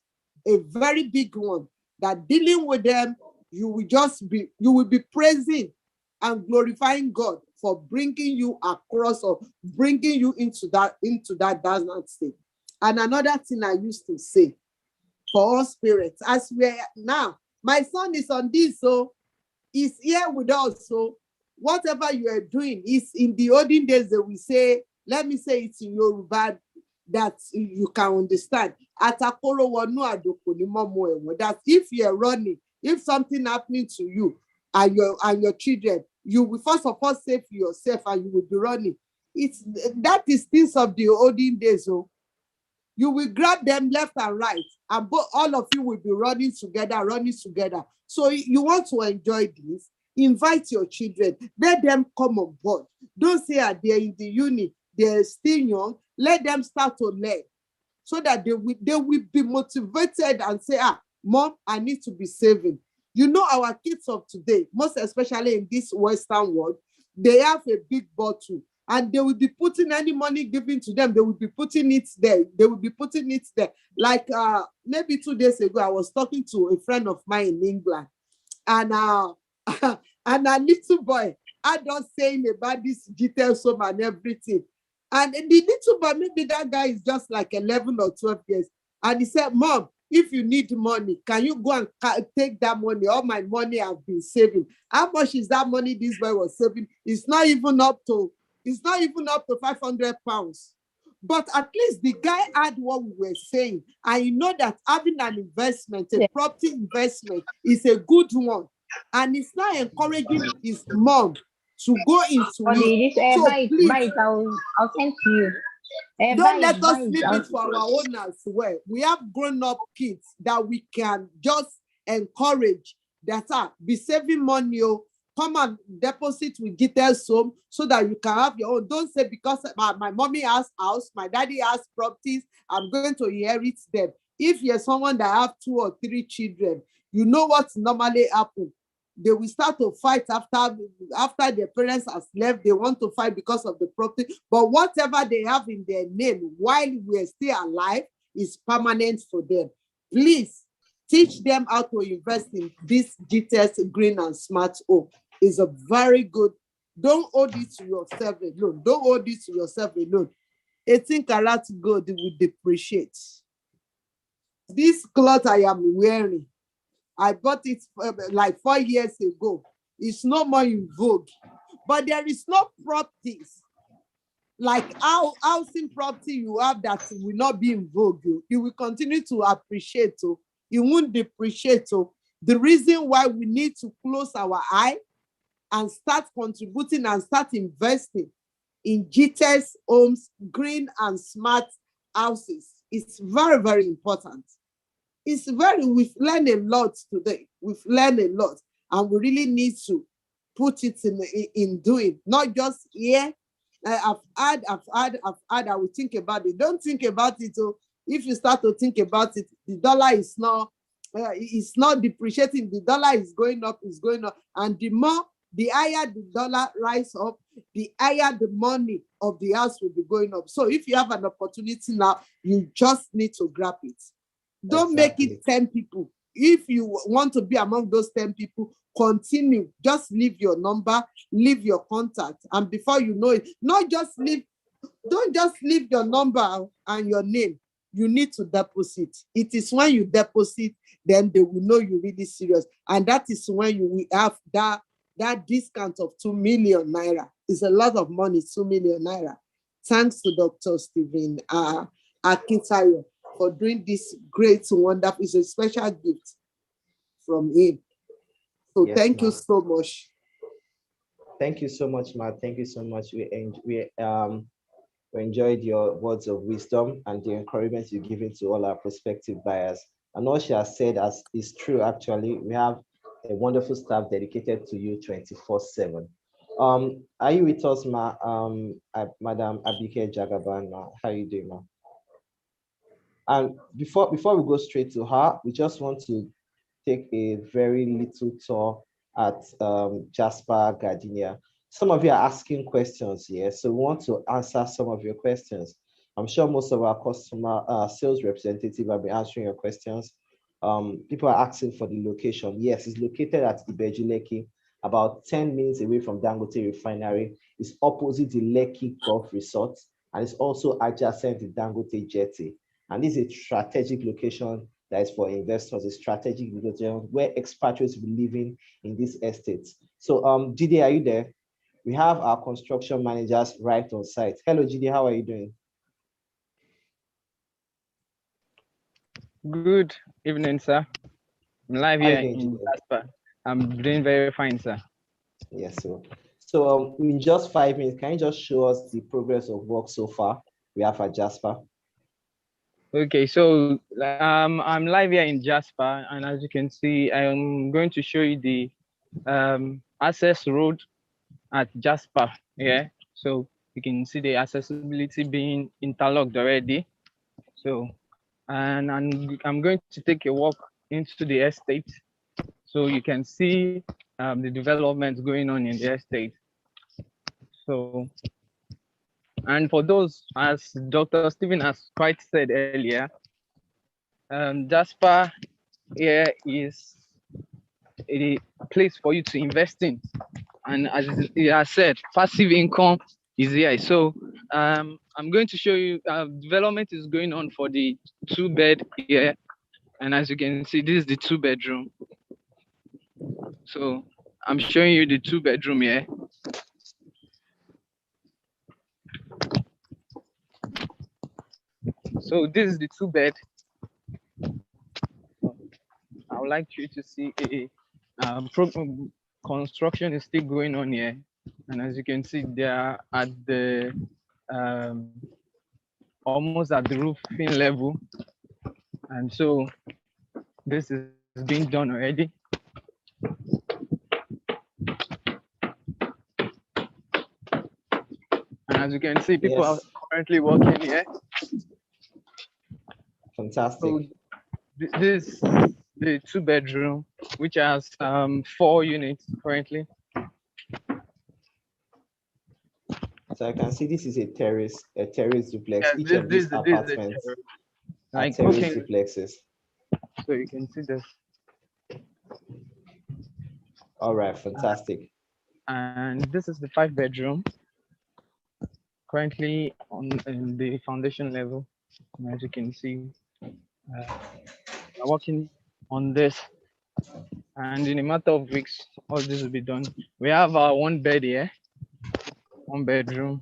a very big one, that dealing with them, you will be praising and glorifying God for bringing you across or bringing you into that dynasty. And another thing I used to say for us parents, as we're now, my son is on this, so he's here with us. So whatever you are doing is, in the olden days, they will say, let me say it in Yoruba that you can understand. That if you're running, if something happening to you and your children, you will first of all save yourself and you will be running. That is things of the olden days. So you will grab them left and right, and all of you will be running together. So you want to enjoy this, invite your children, let them come on board. Don't say they're in the uni, they're still young. Let them start to learn so that they will be motivated and say, Mom, I need to be saving. You know, our kids of today, most especially in this Western world, they have a big bottle and they will be putting any money given to them, they will be putting it there. Like maybe 2 days ago, I was talking to a friend of mine in England, and and a little boy, I just saying about this GText home and everything. And the little boy, maybe that guy is just like 11 or 12 years. And he said, Mom, if you need money, can you go and take that money? All my money I've been saving. How much is that money this boy was saving? It's not even up to 500 pounds. But at least the guy had what we were saying. And you know that having an investment, a property investment, is a good one. And it's not encouraging his mom to go into it. So please, I'll send to you. Don't let us leave it for our own as well. We have grown-up kids that we can just encourage that be saving money. Come and deposit with GText home so that you can have your own. Don't say because my mommy has house, my daddy has properties, I'm going to inherit them. If you're someone that have 2 or 3 children, you know what normally happens. They will start to fight after their parents has left. They want to fight because of the property. But whatever they have in their name while we're still alive is permanent for them. Please teach them how to invest in this GText green and smart home. Is a very good. Don't hold it to yourself alone. Don't hold it to yourself alone. 18 karat gold will depreciate. This cloth I am wearing, I bought it like 4 years ago. It's no more in vogue. but there is no properties like housing property you have that will not be in vogue. You will continue to appreciate. You won't depreciate. The reason why we need to close our eye and start contributing and start investing in GText homes, green and smart houses is very, very important. We've learned a lot today. We've learned a lot, and we really need to put it in doing, not just here. I've had, I will think about it. Don't think about it. So if you start to think about it, the dollar is not, it's not depreciating. The dollar is going up, and the higher the dollar rise up, the higher the money of the house will be going up. So if you have an opportunity now, you just need to grab it. Don't make it 10 people. If you want to be among those 10 people, continue. Just leave your number, leave your contact, and before you know it, don't just leave your number and your name. You need to deposit. It is when you deposit, then they will know you're really serious. And that is when you will have that discount of 2 million naira. It's a lot of money, 2 million naira. Thanks to Dr. Stephen Akintayo for doing this great, wonderful. It's a special gift from him. So yes, thank you so much. Thank you so much, Ma. Thank you so much. We enjoyed your words of wisdom and the encouragement you're giving to all our prospective buyers. And all she has said is true, actually. We have a wonderful staff dedicated to you 24/7. Are you with us, Ma? Madam Abike Jagaban, Ma? How are you doing, Ma? And before we go straight to her, we just want to take a very little tour at Jasper Gardenia. Some of you are asking questions here, so we want to answer some of your questions. I'm sure most of our customer sales representatives have been answering your questions. People are asking for the location. Yes, it's located at Ibeju, Lekki, about 10 minutes away from Dangote Refinery. It's opposite the Lekki Golf Resort, and it's also adjacent to Dangote Jetty. And this is a strategic location that is for investors, a strategic location where expatriates will be living in these estates. So, Jide, are you there? We have our construction managers right on site. Hello, Jide, how are you doing? Good evening, sir. I'm live here in Jasper. I'm doing very fine, sir. Yes, so in just 5 minutes, can you just show us the progress of work so far we have at Jasper? Okay, so I'm live here in Jasper, and as you can see, I'm going to show you the access road at Jasper. Yeah, so you can see the accessibility being interlocked already. So, and I'm going to take a walk into the estate, so you can see the developments going on in the estate. So, and for those, as Dr. Stephen has quite said earlier, Jasper here is a place for you to invest in. And as he has said, passive income is here. So I'm going to show you, development is going on for the 2-bed here. And as you can see, this is the 2-bedroom. So I'm showing you the 2-bedroom here. So this is the 2-bed. I would like you to see construction is still going on here. And as you can see, they are at the almost at the roofing level. And so this is being done already. And as you can see, people are currently working here. Fantastic. So this is the 2-bedroom, which has 4 units currently. So I can see this is a terrace duplex. Yes, Each of these apartments are terrace duplexes. So you can see this. All right, fantastic. And this is the 5-bedroom, currently in the foundation level. And as you can see, we're working on this. And in a matter of weeks, all this will be done. We have our 1 bed here. One bedroom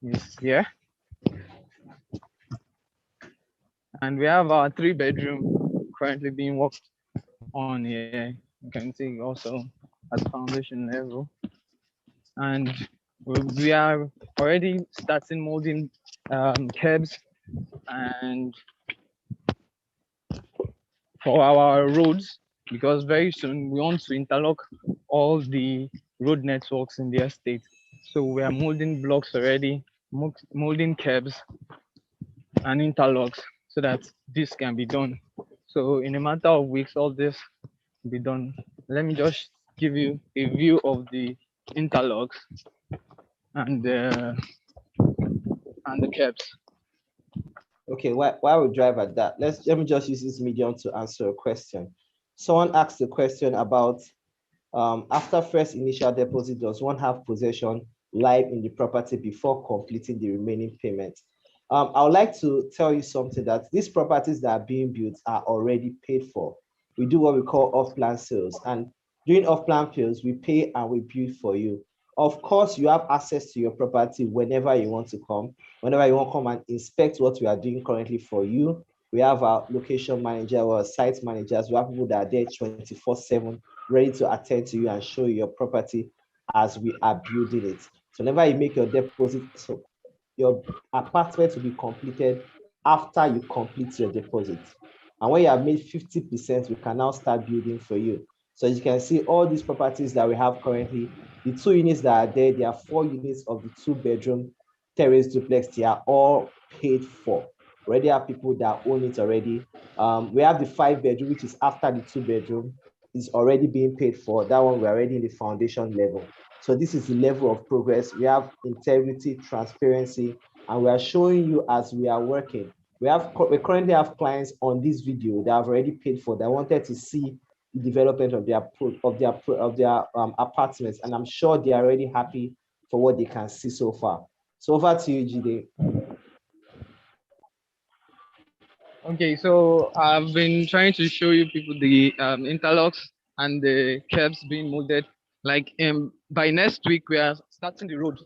is here. And we have our 3-bedroom currently being worked on here. You can see also at foundation level. And we are already starting molding curbs and for our roads, because very soon we want to interlock all the road networks in the estate. So we are molding blocks already, molding curbs and interlocks so that this can be done. So in a matter of weeks, all this will be done. Let me just give you a view of the interlocks and the curbs. Okay, while we drive at that, let me just use this medium to answer a question. Someone asked a question about after first initial deposit, does one have possession live in the property before completing the remaining payment? I would like to tell you something, that these properties that are being built are already paid for. We do what we call off-plan sales, and during off-plan sales, we pay and we build for you. Of course, you have access to your property whenever you want to come. Whenever you want to come and inspect what we are doing currently for you, we have our location manager or site managers. We have people that are there 24/7, ready to attend to you and show you your property as we are building it. So whenever you make your deposit, so your apartment will be completed after you complete your deposit. And when you have made 50%, we can now start building for you. So as you can see, all these properties that we have currently, the 2 units that are there are 4 units of the 2-bedroom terrace duplex. They are all paid for. We already have people that own it already. We have the 5-bedroom, which is after the 2-bedroom, is already being paid for. That one, we're already in the foundation level. So this is the level of progress. We have integrity, transparency, and we are showing you as we are working. We currently have clients on this video that have already paid for, that wanted to see the development of their apartments, and I'm sure they are already happy for what they can see so far. So over to you, Jide. Okay, so I've been trying to show you people the interlocks and the curbs being molded. Like by next week, we are starting the road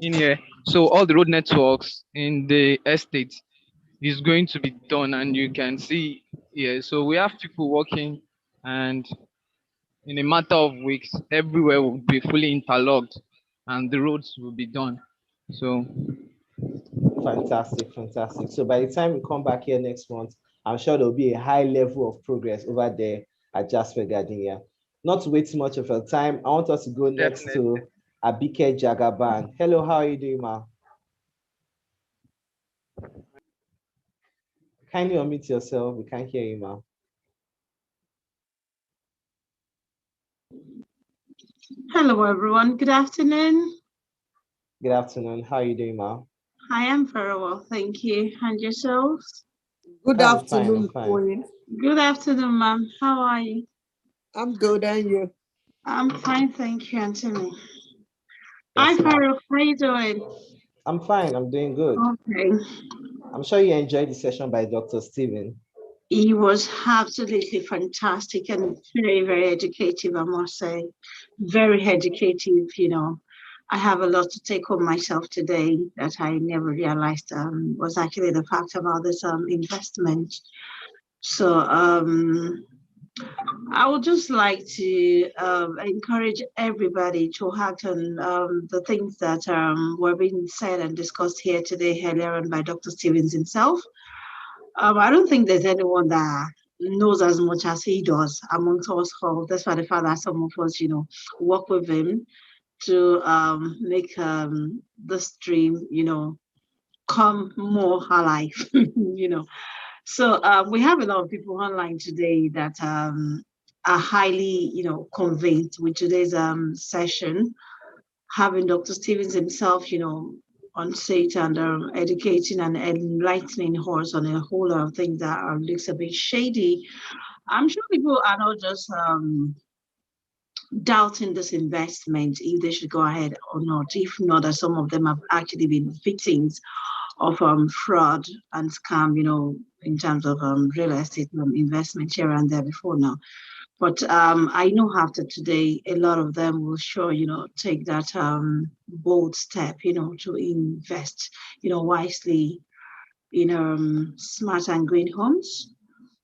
in here. So all the road networks in the estate is going to be done, and you can see here. So we have people working, and in a matter of weeks, everywhere will be fully interlocked, and the roads will be done. So fantastic, fantastic. So by the time we come back here next month, I'm sure there'll be a high level of progress over there at Jasper Gardenia. Not to waste much of your time, I want us to go next to Abike Jagaban. Hello, how are you doing, ma? Kindly unmute yourself. We can't hear you, ma. Hello, everyone. Good afternoon. Good afternoon. How are you doing, ma? I am very well, thank you. And yourselves? Good afternoon, fine. Good afternoon, ma'am. How are you? I'm good, and you? I'm fine, thank you, Anthony. Yes, Hi, Farrell. How are you doing? I'm fine. I'm doing good. Okay. I'm sure you enjoyed the session by Dr. Steven. He was absolutely fantastic and very, very educative, I must say. Very educative, you know. I have a lot to take home myself today that I never realized was actually the fact about this investment. So I would just like to encourage everybody to act on the things that were being said and discussed here today earlier on by Dr. Stevens himself. I don't think there's anyone that knows as much as he does amongst us all. That's why the fact that some of us, you know, work with him to make the stream, you know, come more alive, you know. So we have a lot of people online today that are highly, you know, convinced with today's session, having Dr. Stevens himself, you know, on stage and educating and enlightening us on a whole lot of things that are looks a bit shady. I'm sure people are not just doubting this investment, if they should go ahead or not. If not, that some of them have actually been victims of fraud and scam, you know, in terms of real estate investment here and there before now. But I know after today, a lot of them will sure, take that bold step, to invest, wisely in smart and green homes.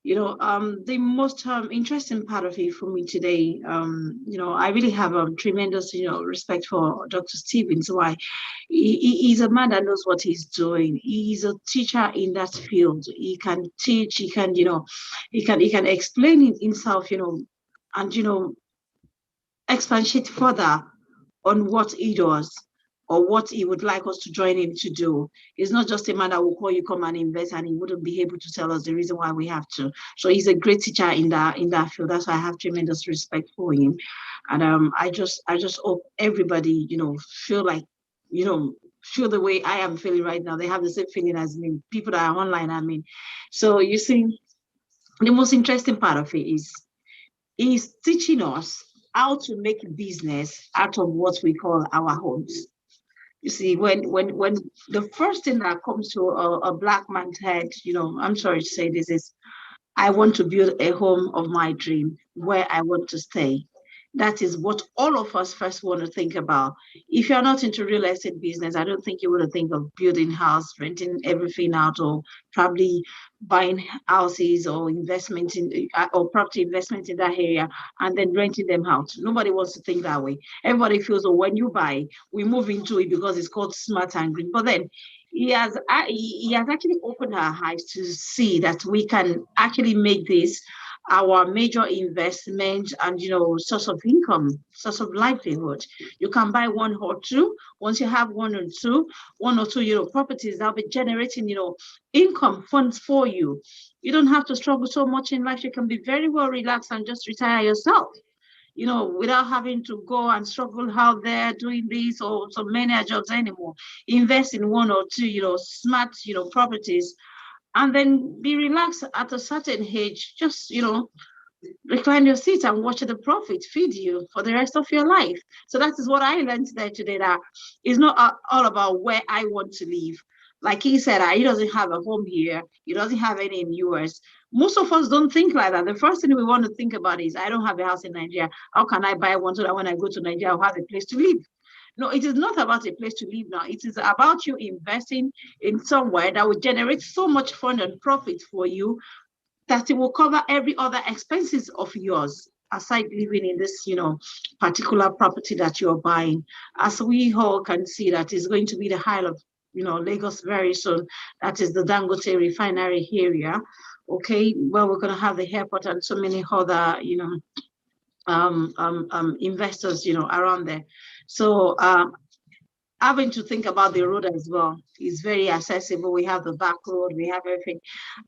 The most interesting part of it for me today, I really have tremendous, respect for Dr. Stevens. Why? He's a man that knows what he's doing. He's a teacher in that field. He can teach. He can, he can explain it himself, and expatiate further on what he does or what he would like us to join him to do. He's not just a man that will call you, come and invest, and he wouldn't be able to tell us the reason why we have to. So he's a great teacher in that field. That's why I have tremendous respect for him. And I just hope everybody, feel like, feel the way I am feeling right now. They have the same feeling as me, people that are online, I mean. So you see, the most interesting part of it is teaching us how to make business out of what we call our homes. You see, when the first thing that comes to a Black man's head, I'm sorry to say this, is I want to build a home of my dream where I want to stay. That is what all of us first want to think about. If you're not into real estate business, I don't think you want to think of building house, renting everything out, or probably buying houses or investment in or property investment in that area and then renting them out. Nobody wants to think that way. Everybody feels, oh, when you buy, we move into it because it's called smart and green. But then he has actually opened our eyes to see that we can actually make this our major investment and source of income, source of livelihood. You can buy one or two. Once you have one or two properties, that'll be generating income funds for you. You don't have to struggle so much in life. You can be very well relaxed and just retire yourself, without having to go and struggle out there doing this or so many jobs anymore. Invest in one or two smart properties, and then be relaxed at a certain age. Just, recline your seat and watch the profit feed you for the rest of your life. So that is what I learned there today, that it's not all about where I want to live. Like he said, he doesn't have a home here. He doesn't have any in US. Most of us don't think like that. The first thing we want to think about is, I don't have a house in Nigeria. How can I buy one so that when I go to Nigeria, I'll have a place to live? No, it is not about a place to live now. It is about you investing in somewhere that will generate so much fund and profit for you that it will cover every other expenses of yours aside living in this, particular property that you're buying. As we all can see, that is going to be the highlight of, Lagos very soon. That is the Dangote refinery area. Okay, well, we're going to have the airport and so many other, investors, around there. So having to think about the road as well is very accessible. We have the back road, we have everything.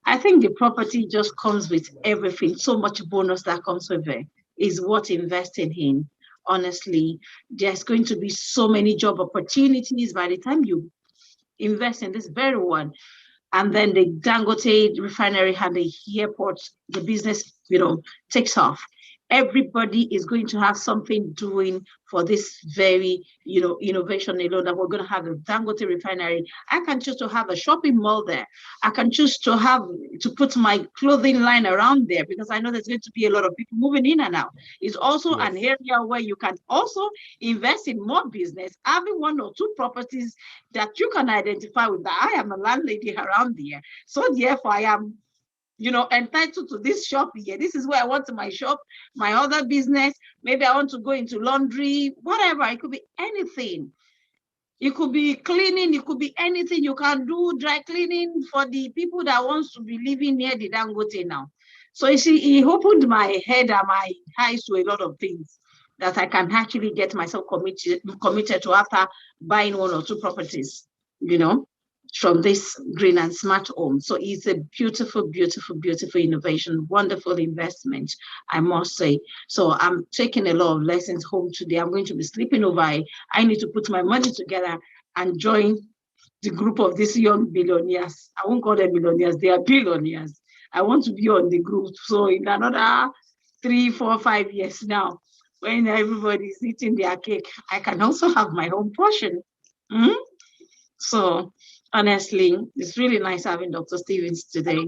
I think the property just comes with everything. So much bonus that comes with it is worth investing in. Honestly, there's going to be so many job opportunities by the time you invest in this very one. And then the Dangote refinery and the airport, the business, takes off. Everybody is going to have something doing for this very, innovation alone, that we're going to have a Dangote refinery. I can choose to have a shopping mall there. I can choose to put my clothing line around there, because I know there's going to be a lot of people moving in and out. It's also an area where you can also invest in more business, having one or two properties that you can identify with, that I am a landlady around there. So therefore I am entitled to this shop here. This is where I want my shop, my other business. Maybe I want to go into laundry, whatever. It could be anything. It could be cleaning. It could be anything. You can do dry cleaning for the people that wants to be living near the Dangote now. So you see, he opened my head and my eyes to a lot of things that I can actually get myself committed to after buying one or two properties, from this green and smart home. So it's a beautiful, beautiful, beautiful innovation, wonderful investment, I must say. So I'm taking a lot of lessons home today. I'm going to be sleeping over. I need to put my money together and join the group of these young billionaires. I won't call them millionaires, they are billionaires. I want to be on the group. So in another 3, 4, 5 years now, when everybody is eating their cake, I can also have my own portion. So honestly, it's really nice having Dr. Stevens today.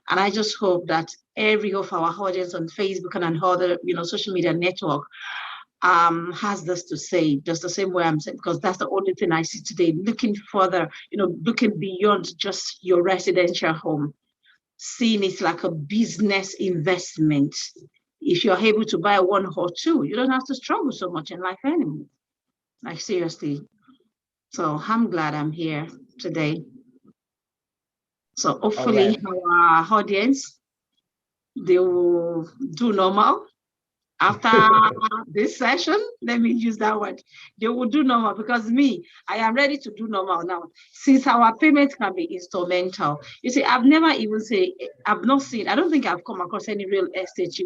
And I just hope that every of our audience on Facebook and on other, social media network has this to say, just the same way I'm saying, because that's the only thing I see today, looking further, looking beyond just your residential home, seeing it like a business investment. If you're able to buy one or two, you don't have to struggle so much in life anymore. Like seriously. So I'm glad I'm here today. So hopefully our audience, they will do normal after this session. Let me use that word. They will do normal, because me, I am ready to do normal now. Since our payment can be instrumental. You see, I've never even I've not seen, I don't think I've come across any real estate,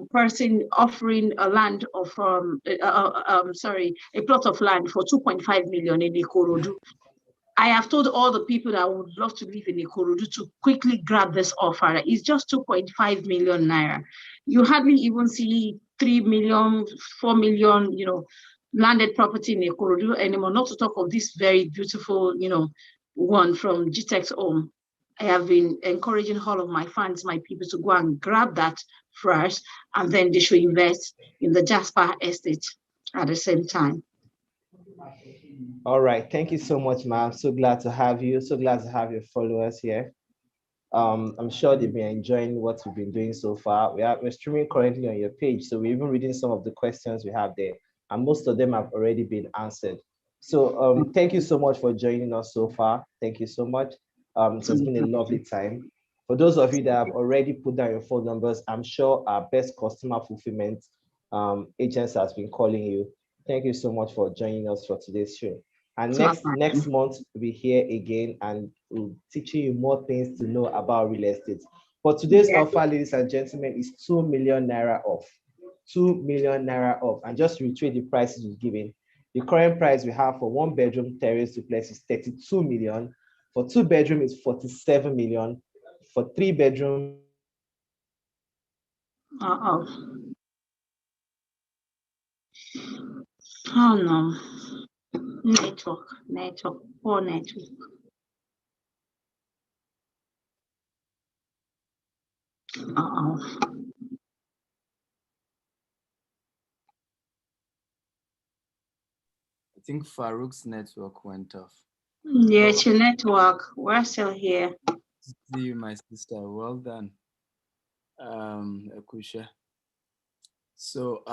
person offering a land of, a plot of land for 2.5 million in Ikorodu. I have told all the people that I would love to live in Ikorodu to quickly grab this offer. It's just 2.5 million naira. You hardly even see 3 million, 4 million, landed property in Ikorodu anymore, not to talk of this very beautiful, one from GText home. I have been encouraging all of my fans, my people, to go and grab that first, and then they should invest in the Jasper estate at the same time. All right. Thank you so much, ma'am. So glad to have you. So glad to have your followers here. I'm sure they've been enjoying what we've been doing so far. We're streaming currently on your page, so we're even reading some of the questions we have there, and most of them have already been answered. So thank you so much for joining us so far. Thank you so much. It has been a lovely time. For those of you that have already put down your phone numbers, I'm sure our best customer fulfillment agents has been calling you. Thank you so much for joining us for today's show. And next month, we'll be here again and we'll teaching you more things to know about real estate. But today's offer, ladies and gentlemen, is 2 million naira off. 2 million naira off. And just to reiterate the prices we've given, the current price we have for 1-bedroom terrace duplex is 32 million. For 2-bedroom is 47 million. For 3-bedroom. Oh no. Network, poor network. Uh-oh. I think Farouk's network went off. Yeah, it's your network. We're still here. See you, my sister. Well done. Akusha. So,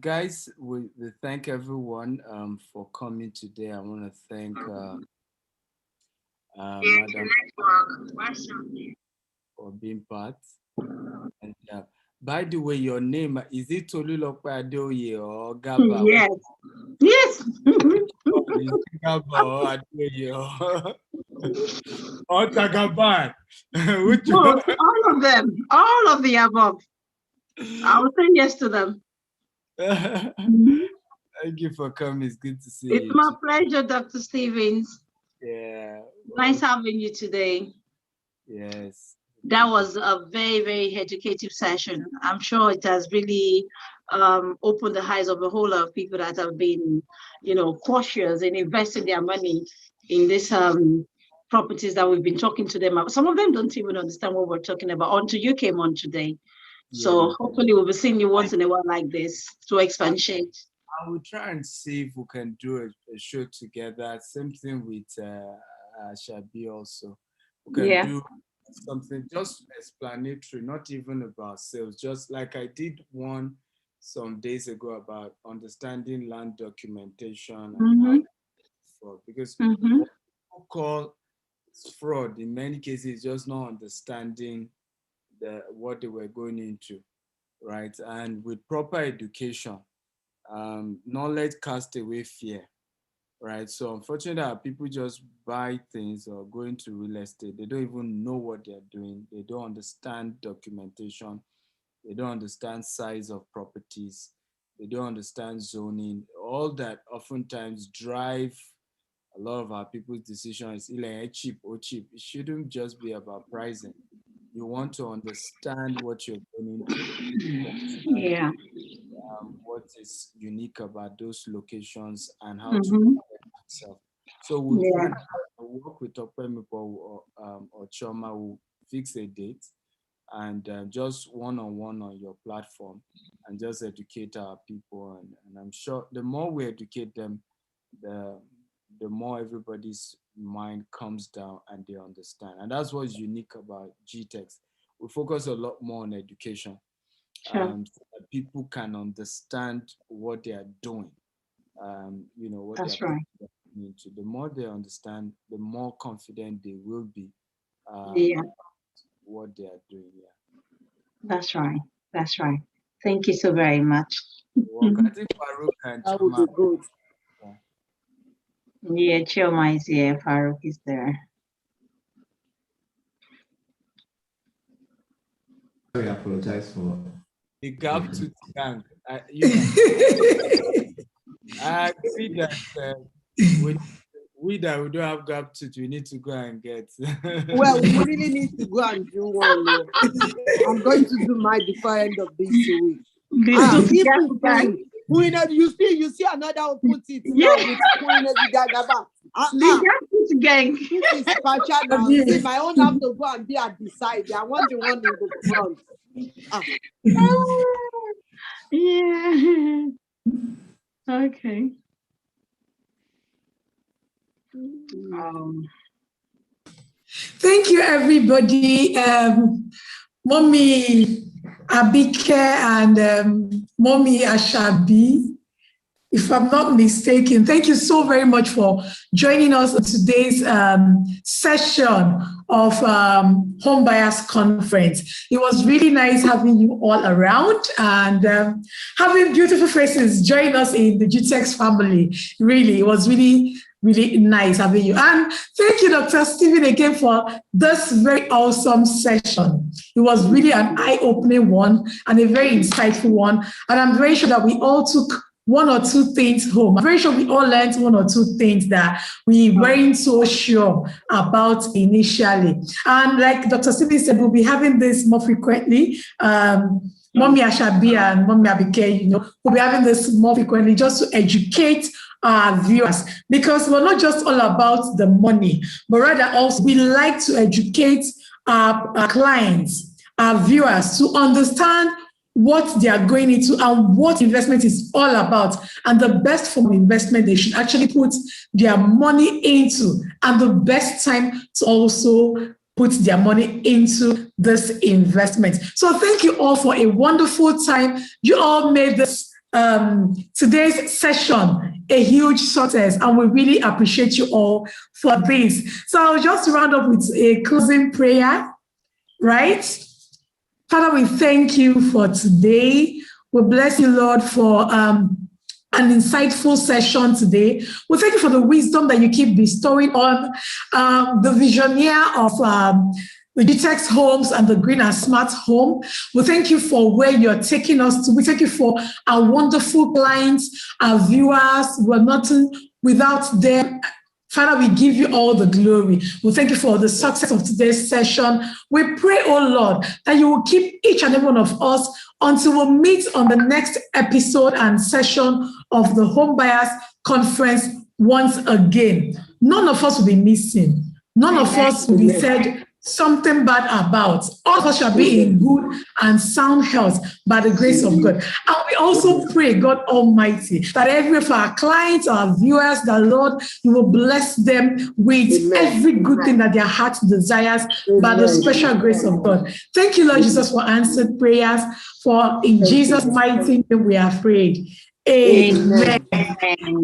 guys, we thank everyone for coming today. I want to thank Madam for being part. And by the way, your name, is it Tolulope Adeoye or Gaba? Yes. Yes. Gaba or Adeoye or Tagaban? Both, all of them, all of the above. I will say yes to them. Thank you for coming. It's good to see you. It's my pleasure, Dr. Stevens. Yeah. Nice having you today. Yes. That was a very, very educative session. I'm sure it has really opened the eyes of a whole lot of people that have been, cautious in investing their money in this properties that we've been talking to them about. Some of them don't even understand what we're talking about until you came on today. Yeah. So hopefully we'll be seeing you once in a while like this to expatiate. I will try and see if we can do a show together. Same thing with Shabi also. We can do something just explanatory, not even about sales, just like I did one some days ago about understanding land documentation and how fraud. Because what people call fraud in many cases is just not understanding what they were going into, right? And with proper education, knowledge casts away fear, right? So unfortunately, people just buy things or go into real estate. They don't even know what they're doing. They don't understand documentation. They don't understand size of properties. They don't understand zoning. All that oftentimes drive a lot of our people's decisions. Cheap or cheap. It shouldn't just be about pricing. You want to understand what you're going into. What is unique about those locations and how to protect yourself. So we'll Yeah. work with Opemipo or Choma, will fix a date and just one-on-one on your platform and just educate our people. And I'm sure the more we educate them, the more everybody's mind comes down and they understand. And that's what's unique about GText. We focus a lot more on education. Sure. So that people can understand what they are doing. What That's they are right. putting into. The more they understand, the more confident they will be Yeah. what they are doing. Yeah. That's right. That's right. Thank you so very much. Well, I think Farouk and That would be Choma. good. Yeah, Chioma is here. Farouk is there. I apologize for The gap to gang. I agree that we that we don't have gap to, we need to go and get. Well, we really need to go and do one. I'm going to do mine before end of this week. Even Queen, you see another one put it now with Queen Gagaba. The gang. This is partial now. See, my own have to go and be at the side. I want the one in the front. Yeah. Okay. Thank you, everybody. Mommy Abike and Mommy Ashabi, if I'm not mistaken. Thank you so very much for joining us on today's session of Home Buyers Conference. It was really nice having you all around and having beautiful faces join us in the GText family. Really, it was really nice having you. And thank you, Dr. Stephen, again for this very awesome session. It was really an eye-opening one and a very insightful one. And I'm very sure that we all took one or two things home. I'm very sure we all learned one or two things that we weren't so sure about initially. And like Dr. Stephen said, we'll be having this more frequently. Mommy Ashabi and Mommy Abike, we'll be having this more frequently just to educate our viewers, because we're not just all about the money, but rather also we like to educate our clients, our viewers, to understand what they are going into and what investment is all about, and the best form of investment they should actually put their money into, and the best time to also put their money into this investment. So thank you all for a wonderful time. You all made this today's session a huge success, and we really appreciate you all for this. So I'll just round up with a closing prayer, right? Father, we thank you for today. We bless you, Lord, for an insightful session today. We thank you for the wisdom that you keep bestowing on the visioneer of the GText Homes and the Green and Smart Home. We thank you for where you're taking us to. We thank you for our wonderful clients, our viewers. We're nothing without them. Father, we give you all the glory. We thank you for the success of today's session. We pray, oh Lord, that you will keep each and every one of us until we meet on the next episode and session of the Home Buyers Conference once again. None of us will be missing. None of us will be said something bad about. All of us shall be in good and sound health by the grace of God. And we also pray, God Almighty, that every of our clients, our viewers, the Lord, you will bless them with every good thing that their heart desires by the special grace of God. Thank you, Lord Jesus, for answered prayers. For in Jesus' mighty name we are prayed. Amen.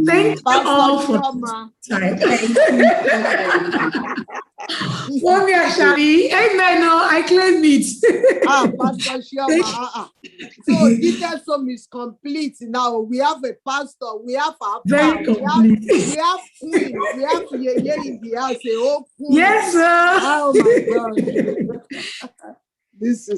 Thank you all for time. Mommy Ashari, amen. No, I claim it. Pastor Shioma. So GText Home is complete now. We have a pastor, we have our very complete. We have queen, we have Yeye in the house. Oh, queen. Yes, sir. Oh my God. This is